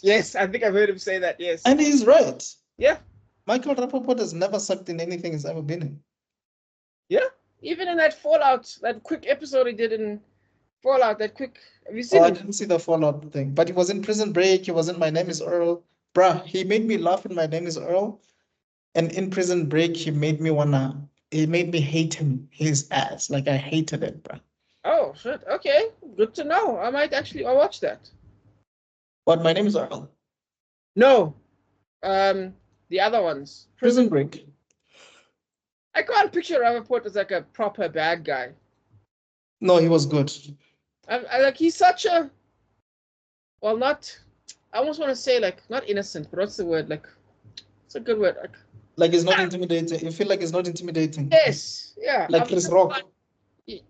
Yes, I think I've heard him say that, yes. And he's right. Yeah. Michael Rappaport has never sucked in anything he's ever been in. Yeah. Even in that Fallout, that quick episode he did in Fallout, have you seen it? I didn't see the Fallout thing, but he was in Prison Break, he was in My Name is Earl. Bruh, he made me laugh in My Name is Earl. And in Prison Break, he made me wanna it made me hate him, his ass. Like I hated it, bro. Oh shit. Okay, good to know. I might actually watch that. But my name is Earl. No, the other ones. Prison Break. I can't picture Rappaport as like a proper bad guy. No, he was good. I like he's such a well, not. I almost want to say like not innocent, but what's the word? Like, it's a good word. Like it's not intimidating. You feel like it's not intimidating. Yes, yeah. Like Chris Rock.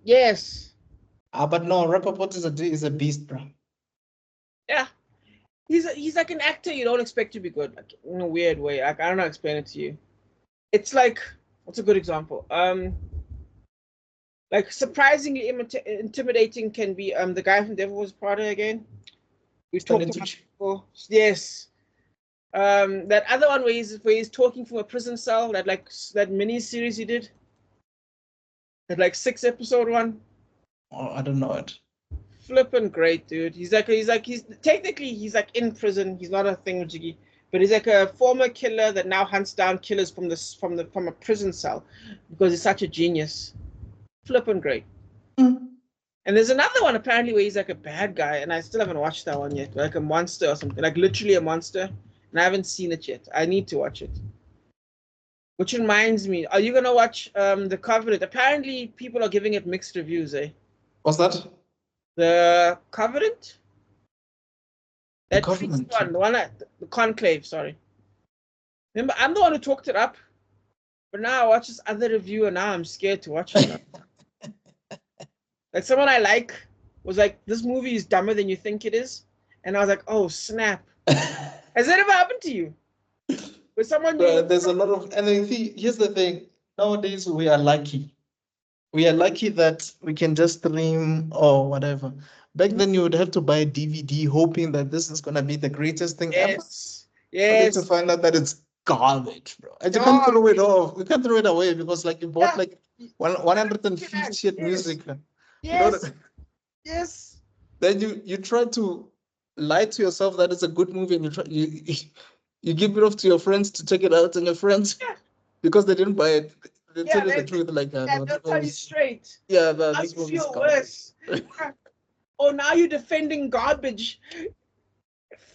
Yes. But no, Rappaport is a beast, bro. Yeah. He's like an actor you don't expect to be good, like in a weird way. Like I don't know how to explain it to you. It's like what's a good example? Like surprisingly intimidating can be the guy from Devil Wears Prada again. We talked about before. Yes. That other one where he's talking from a prison cell, that mini series he did. That like 6-episode one. Oh, I don't know it. Flippin' great, dude. He's technically like in prison. He's not a thingamajiggy, but he's like a former killer that now hunts down killers from a prison cell because he's such a genius. Flippin' great. Mm. And there's another one apparently where he's like a bad guy, and I still haven't watched that one yet. Like a monster or something, like literally a monster, and I haven't seen it yet. I need to watch it. Which reminds me, are you gonna watch The Covenant? Apparently, people are giving it mixed reviews, eh? What's that? The Covenant? That The Covenant. one, the Conclave, sorry. Remember, I'm the one who talked it up, but now I watch this other review and now I'm scared to watch it. Like someone I like was like, this movie is dumber than you think it is. And I was like, oh, snap. Has that ever happened to you? With someone there's a lot of, and here's the thing. Nowadays, we are lucky. We are lucky that we can just stream or whatever. Back then, you would have to buy a DVD hoping that this is going to be the greatest thing ever. Yes. To find out that it's garbage, bro. And you can't throw it off. We can't throw it away because like you bought like 150 music. Yes. Yes. Then you try to lie to yourself that it's a good movie and you give it off to your friends to check it out, and your friends because they didn't buy it. They tell you the truth like that. Yeah, they'll tell you straight. Yeah, this movie feel worse. Oh, now you're defending garbage,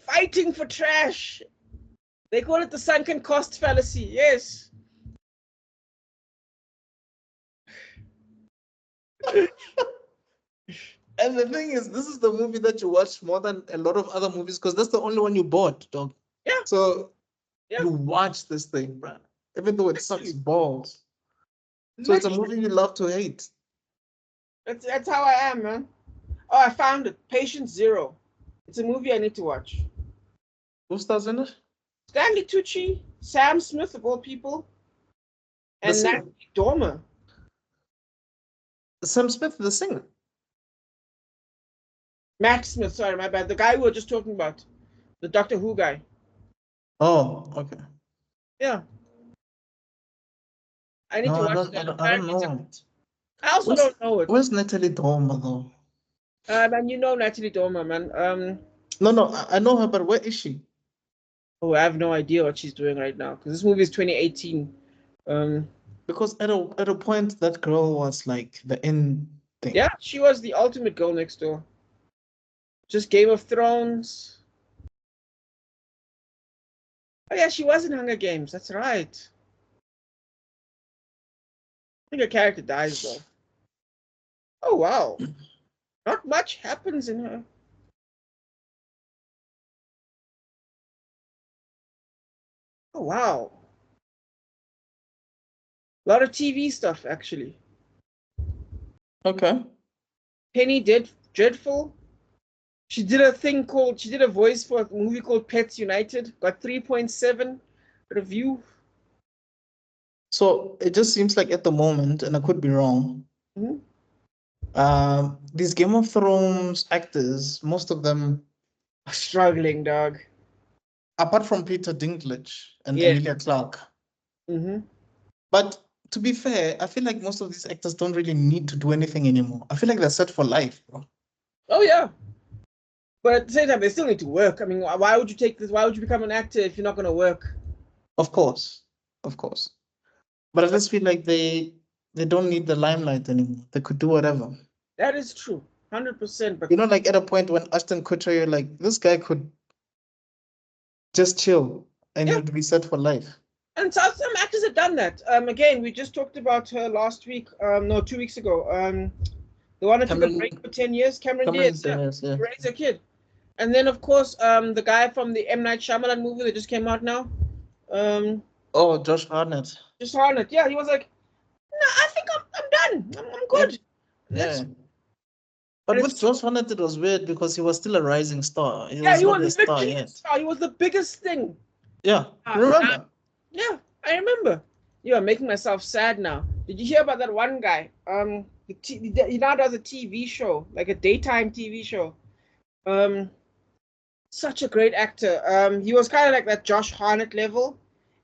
fighting for trash. They call it the sunken cost fallacy. Yes. And the thing is, this is the movie that you watch more than a lot of other movies because that's the only one you bought, dog. Yeah. So you watch this thing, bro. Even though it sucks balls. So it's a movie you love to hate. That's how I am, man. Oh, I found it. Patient Zero. It's a movie I need to watch. Who stars in it? Stanley Tucci, Sam Smith of all people, and Natalie Dormer. Sam Smith, the singer. Matt Smith, sorry, my bad. The guy we were just talking about. The Doctor Who guy. Oh, okay. Yeah. I need to watch that. I don't know. I also don't know it. Where's Natalie Dormer, though? Man, you know Natalie Dormer, man. No, I know her, but where is she? Oh, I have no idea what she's doing right now because this movie is 2018. Because at a point that girl was like the in thing. Yeah, she was the ultimate girl next door. Just Game of Thrones. Oh yeah, she was in Hunger Games. That's right. I think her character dies though. Oh wow. Not much happens in her. Oh wow. A lot of TV stuff actually. Okay. Penny Dreadful. She did a voice for a movie called Pets United. Got 3.7 review. So it just seems like at the moment, and I could be wrong, these Game of Thrones actors, most of them are struggling, dog. Apart from Peter Dinklage and Emilia Clarke. But to be fair, I feel like most of these actors don't really need to do anything anymore. I feel like they're set for life, bro. Oh yeah. But at the same time, they still need to work. I mean, why would you take this? Why would you become an actor if you're not going to work? Of course. But I just feel like they don't need the limelight anymore. They could do whatever. That is true, 100%. But You know, like at a point when Ashton Kutcher, you're like, this guy could just chill and Yeah. you'd be set for life. and some actors have done that. Again, we just talked about her last week. No, 2 weeks ago. The one that took a Cameron- break for 10 years, Cameron Cameron Diaz, Diaz, yeah. raised a kid. And then, of course, the guy from the M. Night Shyamalan movie that just came out now. Oh, Josh Hartnett. Just Harnett. Yeah, he was like, no, I think I'm done. I'm good. Yeah. But with Josh Hartnett, it was weird because he was still a rising star. He Yeah, was he not a was star literally a yet. star. He was the biggest thing. Yeah, remember? Yeah, I remember. You are making myself sad now. Did you hear about that one guy? He now does a TV show, like a daytime TV show. Such a great actor. He was kind of like that Josh Harnett level,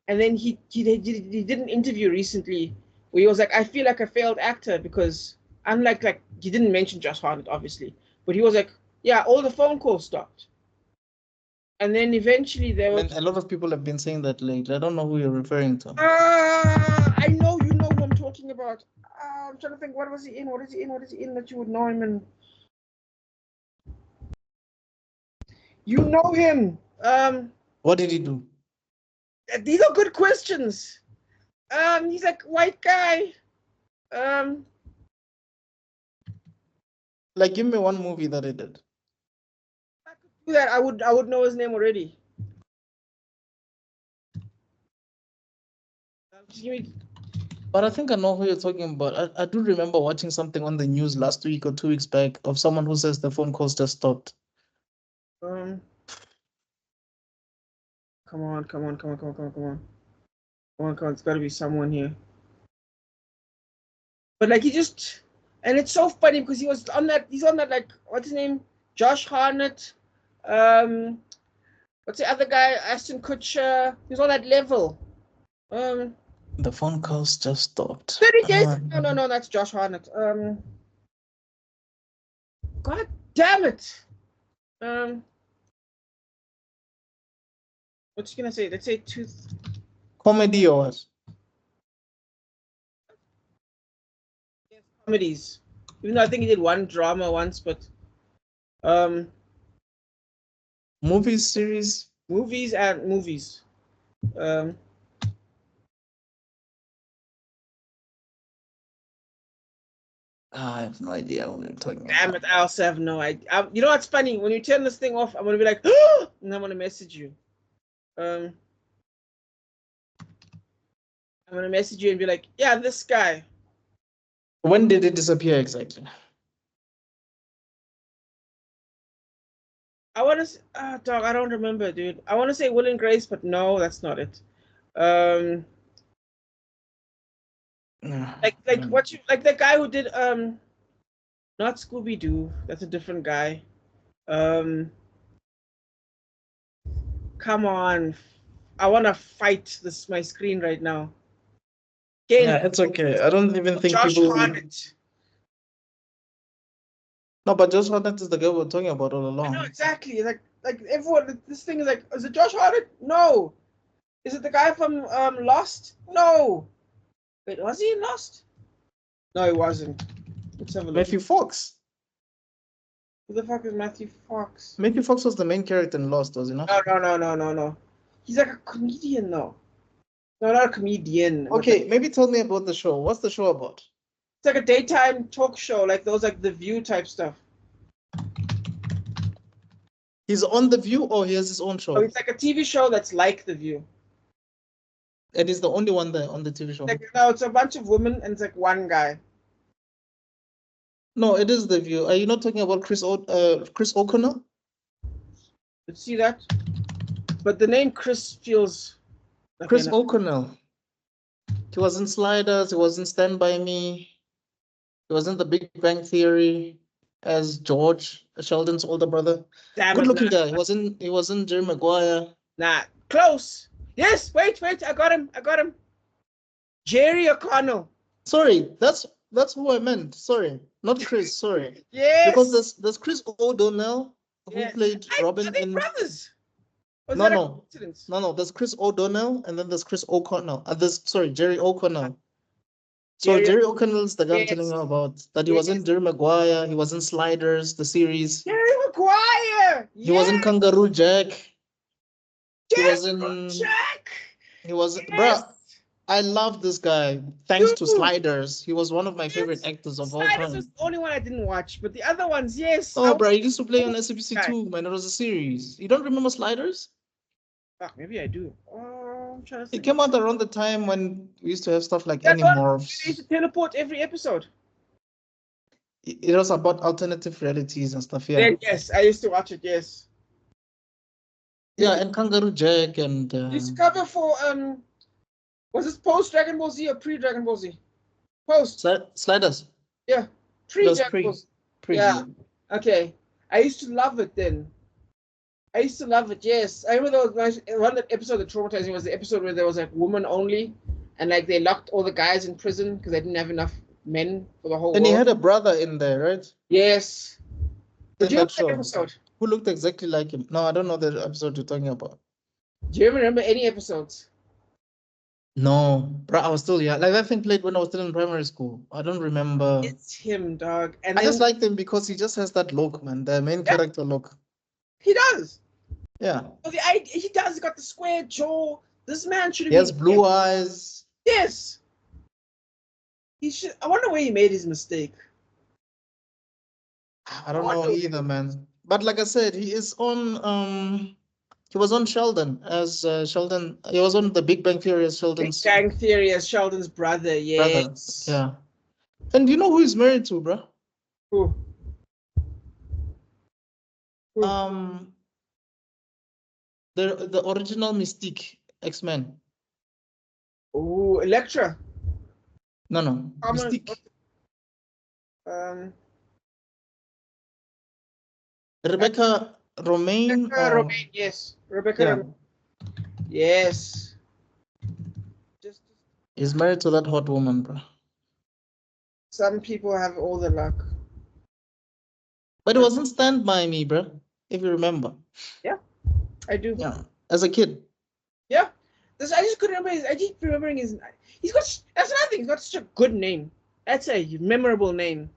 and then he did an interview recently where he was like, I feel like a failed actor because I'm like he didn't mention Josh Harnett obviously, but he was like, yeah, all the phone calls stopped. And then eventually there was. A lot of people have been saying that lately. I don't know who you're referring to. I know you know who I'm talking about. I'm trying to think, what was he in? What is he in? What is he in that you would know him in? You know him. What did he do? These are good questions. He's like white guy. Like, give me one movie that he did. I could do that. I would know his name already. Just give me. But I think I know who you're talking about. I do remember watching something on the news last week or 2 weeks back of someone who says the phone calls just stopped. Come on. It's got to be someone here. But like and it's so funny because he's on that like, what's his name? Josh Harnett. What's the other guy? Ashton Kutcher. He's on that level. The phone calls just stopped. 30 days. No, that's Josh Harnett. God damn it. What's he gonna say? Let's say tooth. Comedy or what? Comedies. Even though I think he did one drama once, but Movies, series? movies and movies. I have no idea what you're talking Damn about. it, I also have no idea. You know what's funny? When you turn this thing off, I'm gonna be like, and I'm gonna message you. I'm gonna message you and be like, yeah, this guy. When did it disappear exactly? I want to, dog. I don't remember, dude. I want to say Will and Grace, but no, that's not it. Like the guy who did not Scooby Doo. That's a different guy. Come on, I want to fight my screen right now. Again, Yeah, it's okay. I don't even think Josh people. Harnett. No, but Josh Hartnett is the guy we're talking about all along. No, exactly. Like everyone. This thing is like, is it Josh Harnett? No. Is it the guy from Lost? No. Wait, was he in Lost? No, he wasn't. Let's have a look. Matthew Fox. Who the fuck is Matthew Fox? Matthew Fox was the main character in Lost, was he not? No. He's like a comedian, though. No, not a comedian. Okay, maybe tell me about the show. What's the show about? It's like a daytime talk show, like those, like The View type stuff. He's on The View or he has his own show? Oh, it's like a TV show that's like The View. It is the only one there on the TV show. Like, no, it's a bunch of women and it's like one guy. No, it is The View. Are you not talking about Chris O'Connor? Let's see that. But the name Chris feels. Chris O'Connor. He was in Sliders. He was in Stand By Me. He was in The Big Bang Theory as George, Sheldon's older brother. Good looking guy. He was in Jerry Maguire. Nah, close. Yes, wait, I got him. Jerry O'Connell. Sorry, that's who I meant. Sorry, not Chris. Sorry. Yes. Because there's Chris O'Donnell who played Robin in brothers. Was No, that a no. coincidence? No. There's Chris O'Donnell and then there's Chris O'Connell. Jerry O'Connell. So Jerry, Jerry O'Connell's the guy I'm telling yes, you about. That he was in yes. Jerry Maguire. He was in Sliders, the series. Jerry Maguire. He was in Yes, Kangaroo Jack. He was Kangaroo in. Jack. He was, Yes, bruh. I love this guy. Thanks to dude. Sliders, he was one of my favorite Yes. actors of all Sliders time. was the only one I didn't watch, but the other ones, yes. Oh, bro, he used to play on SABC2, man. It was a series. You don't remember Sliders? Fuck, maybe I do. Oh, I'm trying to It think. came out around the time when we used to have stuff like That's what Animorphs. they used to teleport every episode. It was about alternative realities and stuff. Yeah. Then, yes, I used to watch it. Yes. Yeah, and Kangaroo Jack and. Discover for was this post Dragon Ball Z or pre Dragon Ball Z? Post. Sliders. Yeah. Pre Those Dragon Ball Z. pre. Yeah. Okay. I used to love it then. I used to love it. Yes, I remember there was one episode that traumatized me was the episode where there was like woman only, and like they locked all the guys in prison because they didn't have enough men for the whole And world. he had a brother in there, right? Yes. Did In you that remember show. that episode? Who looked exactly like him? No, I don't know the episode you're talking about. Do you remember any episodes? No, bro, I was still young. Like that thing played when I was still in primary school. I don't remember. It's him, dog. And I then, just liked him because he just has that look, man. The main character look. he does. Yeah. He does. He got the square jaw. This man should have He has blue eyes. Yes. He should. I wonder where he made his mistake. I don't know either, man. But like I said, he is on he was on Sheldon as Sheldon. He was on the Big Bang Theory as Sheldon's Big Bang Theory as Sheldon's brother. Yes. brother. Yeah. And you know who he's married to, bro? Who? The original Mystique X-Men. Oh, Electra. No. Mystique. Rebecca Romaine. Romaine, yes. Rebecca Romaine. Yes. He's married to that hot woman, bro. Some people have all the luck. But it wasn't Stand By Me, bro, if you remember. Yeah, I do. Yeah, as a kid. Yeah. I just couldn't remember I keep remembering his. That's another thing. He's got such a good name. That's a memorable name.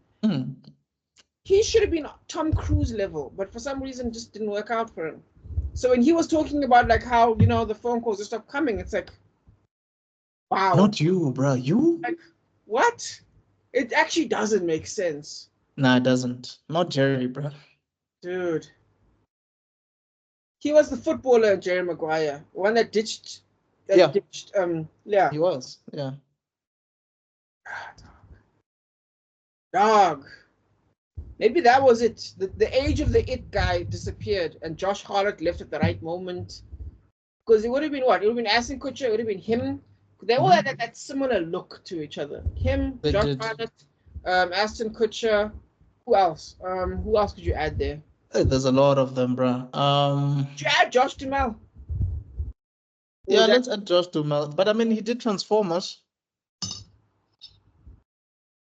He should have been Tom Cruise level, but for some reason just didn't work out for him. So when he was talking about like how, the phone calls just stopped coming, it's like, wow. Not you, bro. You? Like, what? It actually doesn't make sense. Nah, it doesn't. Not Jerry, bro. Dude. He was the footballer, Jerry Maguire, one that ditched. Yeah. He was, yeah. Dog. Maybe that was it. The age of the it guy disappeared, and Josh Harlot left at the right moment. Because it would have been what? It would have been Ashton Kutcher. It would have been him. They all had that similar look to each other. Him, Josh Harlot, Ashton Kutcher. Who else? Who else could you add there? There's a lot of them, bro. Could you add Josh Duhamel? Yeah, let's add Josh Duhamel. But I mean, he did Transformers.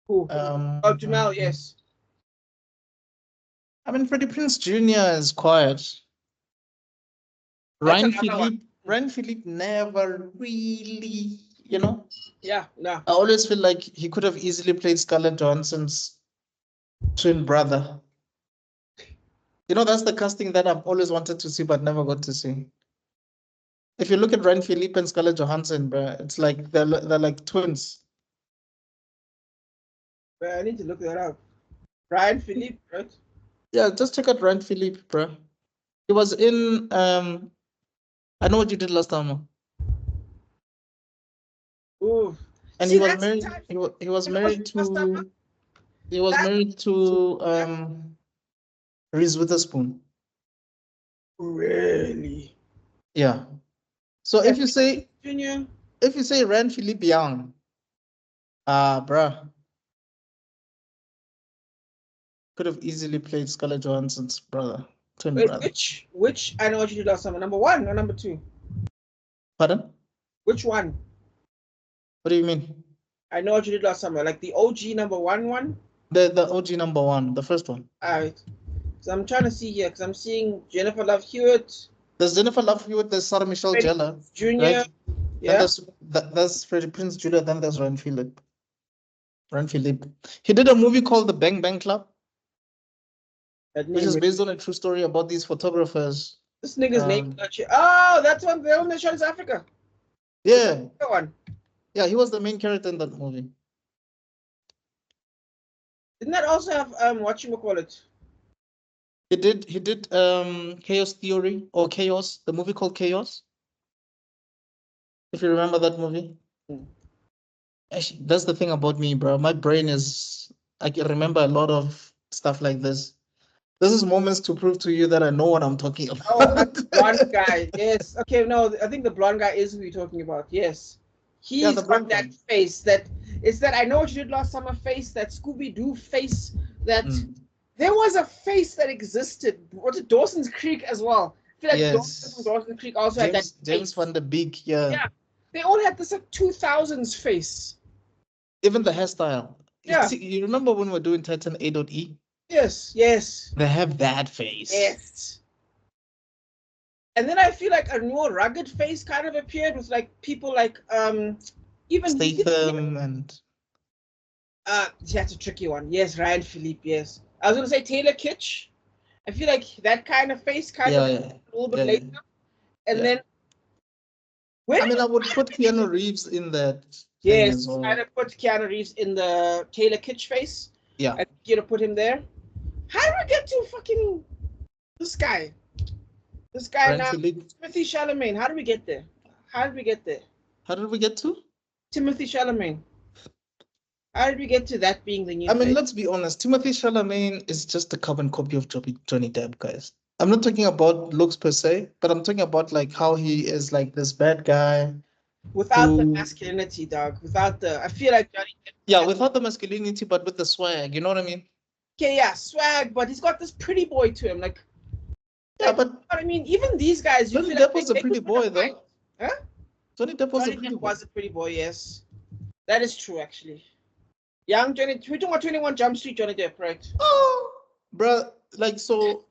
Who? Duhamel, yes. I mean, Freddie Prinze Jr. is quiet. Ryan Philippe never really, Yeah, no. I always feel like he could have easily played Scarlett Johansson's twin brother. That's the casting that I've always wanted to see but never got to see. If you look at Ryan Philippe and Scarlett Johansson, bro, it's like they're like twins. I need to look that up. Ryan Philippe, right? Yeah, just check out Ryan Philippe, bro. He was in I Know What You Did Last Summer. Ooh. And he was married. He was married to Reese Witherspoon. Really? Yeah. So if you say Ryan Philippe Young, bruh, could have easily played Scarlett Johansson's brother, twin brother. Which I Know What You Did Last Summer? Number 1 or number 2? Pardon? Which one? What do you mean? I Know What You Did Last Summer, like the OG number 1? The OG number 1, the first one. All right. So I'm trying to see here because I'm seeing Jennifer Love Hewitt. There's Jennifer Love Hewitt, there's Sarah Michelle Gellar. Junior. Right? Yeah. Then there's Freddie Prinze Jr., then there's Ryan Phillip. He did a movie called The Bang Bang Club, which is based on a true story about these photographers. This nigga's name. Oh, that's one. The one that shot in Africa. Yeah. That one. Yeah, he was the main character in that movie. Didn't that also have whatchamacallit? He did Chaos Theory or Chaos, the movie called Chaos. If you remember that movie. Actually, that's the thing about me, bro. My brain is, I can remember a lot of stuff like this. This is moments to prove to you that I know what I'm talking about. Oh, that blonde guy. Yes. Okay, no, I think the blonde guy is who you're talking about. Yes. He's got that face that it's that I know what you did last summer face, that Scooby-Doo face, that there was a face that existed. Was it Dawson's Creek as well? I feel like Dawson's Creek also had that James Van Der Beek, yeah. Yeah. They all had this like 2000s face. Even the hairstyle. Yeah. You remember when we were doing Titan A.E? Yes, yes. They have that face. Yes. And then I feel like a more rugged face kind of appeared with like people like even Statham and that's a tricky one. Yes, Ryan Phillip, yes. I was gonna say Taylor Kitsch. I feel like that kind of face a little bit later. And then I would put Keanu Reeves in that. Yes, kind of put Keanu Reeves in the Taylor Kitsch face. Yeah. I think you're gonna put him there. How did we get to fucking this guy? This guy now, Timothy Chalamet. How did we get there? How did we get to? Timothy Chalamet. How did we get to that being the new face? Let's be honest. Timothy Chalamet is just a carbon copy of Johnny Depp, guys. I'm not talking about looks per se, but I'm talking about like how he is like this bad guy. Without the masculinity, dog. I feel like Johnny Depp. Yeah, without the masculinity, but with the swag. You know what I mean? Okay, yeah, swag, but he's got this pretty boy to him. Yeah, but I mean, even these guys. Johnny Depp was a pretty boy, though. Huh? Johnny Depp was a pretty boy. Yes. That is true, actually. Young Johnny, we're talking about 21 Jump Street, Johnny Depp, right? Oh, bro, like, so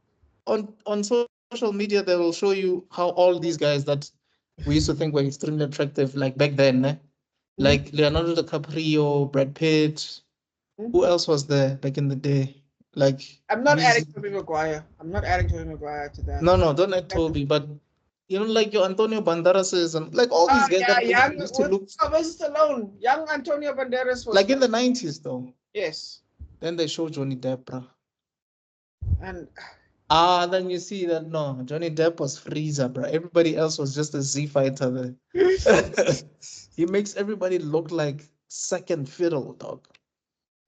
on social media, they will show you how all these guys that we used to think were extremely attractive, like back then, like Leonardo DiCaprio, Brad Pitt. Who else was there back in the day? Like, I'm not adding Tobey Maguire. I'm not adding Tobey Maguire to that. No, don't add Toby, but you know, like your Antonio Banderas and like all these guys that used to look. Stallone. Young Antonio Banderas was like in the 90s, though. Yes. Then they show Johnny Depp, bro. And then you see that no, Johnny Depp was Freezer, bro. Everybody else was just a Z fighter there. He makes everybody look like second fiddle, dog.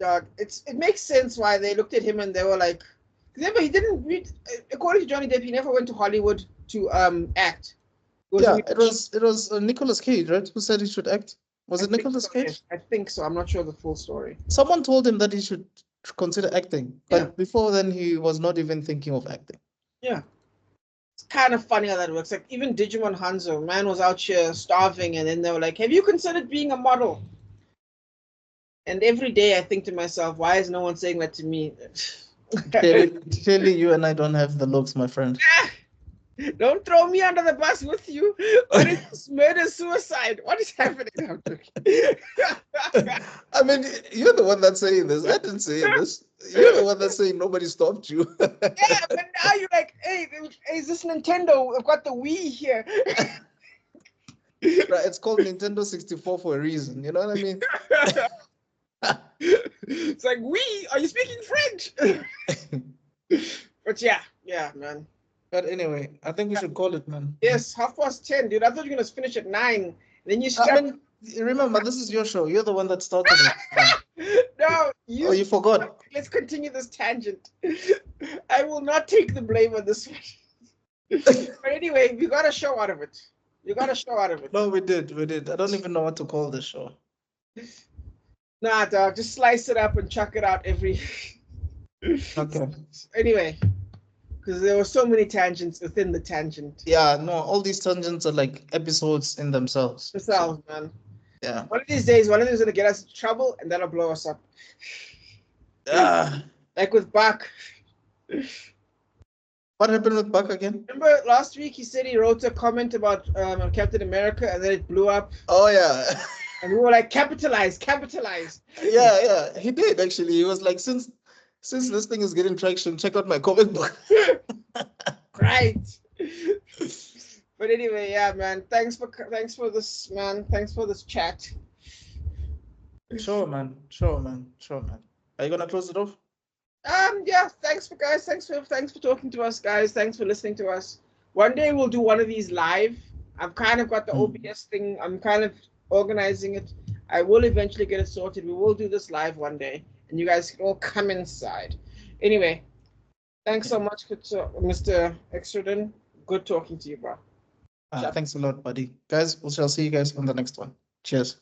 Dog, it makes sense why they looked at him and they were like, remember he didn't read. According to Johnny Depp, he never went to Hollywood to act. It was Nicolas Cage, right? Who said he should act? Was it Nicolas Cage? Yes, I think so. I'm not sure the full story. Someone told him that he should consider acting, but before then he was not even thinking of acting. Yeah. It's kind of funny how that works. Like even Digimon Hanzo, man was out here starving, and then they were like, "Have you considered being a model?" And every day I think to myself, why is no one saying that to me? Clearly, you and I don't have the looks, my friend. Don't throw me under the bus with you. What is this murder suicide? What is happening? I mean, you're the one that's saying this. I didn't say this. You're the one that's saying nobody stopped you. Yeah, but now you're like, hey, is this Nintendo? I've got the Wii here. Right, it's called Nintendo 64 for a reason. You know what I mean? It's like, Wii, are you speaking French? But yeah, man. But anyway, I think we should call it, man. Yes, 10:30, dude. I thought you were going to finish at 9. Then you remember, this is your show. You're the one that started it. No, you forgot. Let's continue this tangent. I will not take the blame on this one. But anyway, we got a show out of it. No, we did. I don't even know what to call this show. Nah, dog. Just slice it up and chuck it out every... Okay. Anyway, because there were so many tangents within the tangent. Yeah, no, all these tangents are like episodes in themselves. Man. Yeah. One of these days, one of them is going to get us in trouble and that'll blow us up. Yeah. Like with Bach. What happened with Buck again? Remember last week he said he wrote a comment about Captain America and then it blew up. Oh yeah. And we were like, capitalize. Yeah. He did actually. He was like, since this thing is getting traction, check out my comic book. Right. But anyway, yeah, man. Thanks for this, man. Thanks for this chat. Sure, man. Are you gonna close it off? Yeah. Thanks for talking to us, guys. Thanks for listening to us. One day we'll do one of these live. I've kind of got the OBS thing. I'm kind of organizing it. I will eventually get it sorted. We will do this live one day, and you guys can all come inside. Anyway, thanks so much, Mr. Extraden. Good talking to you, bro. Thanks a lot, buddy. Guys, we shall see you guys on the next one. Cheers.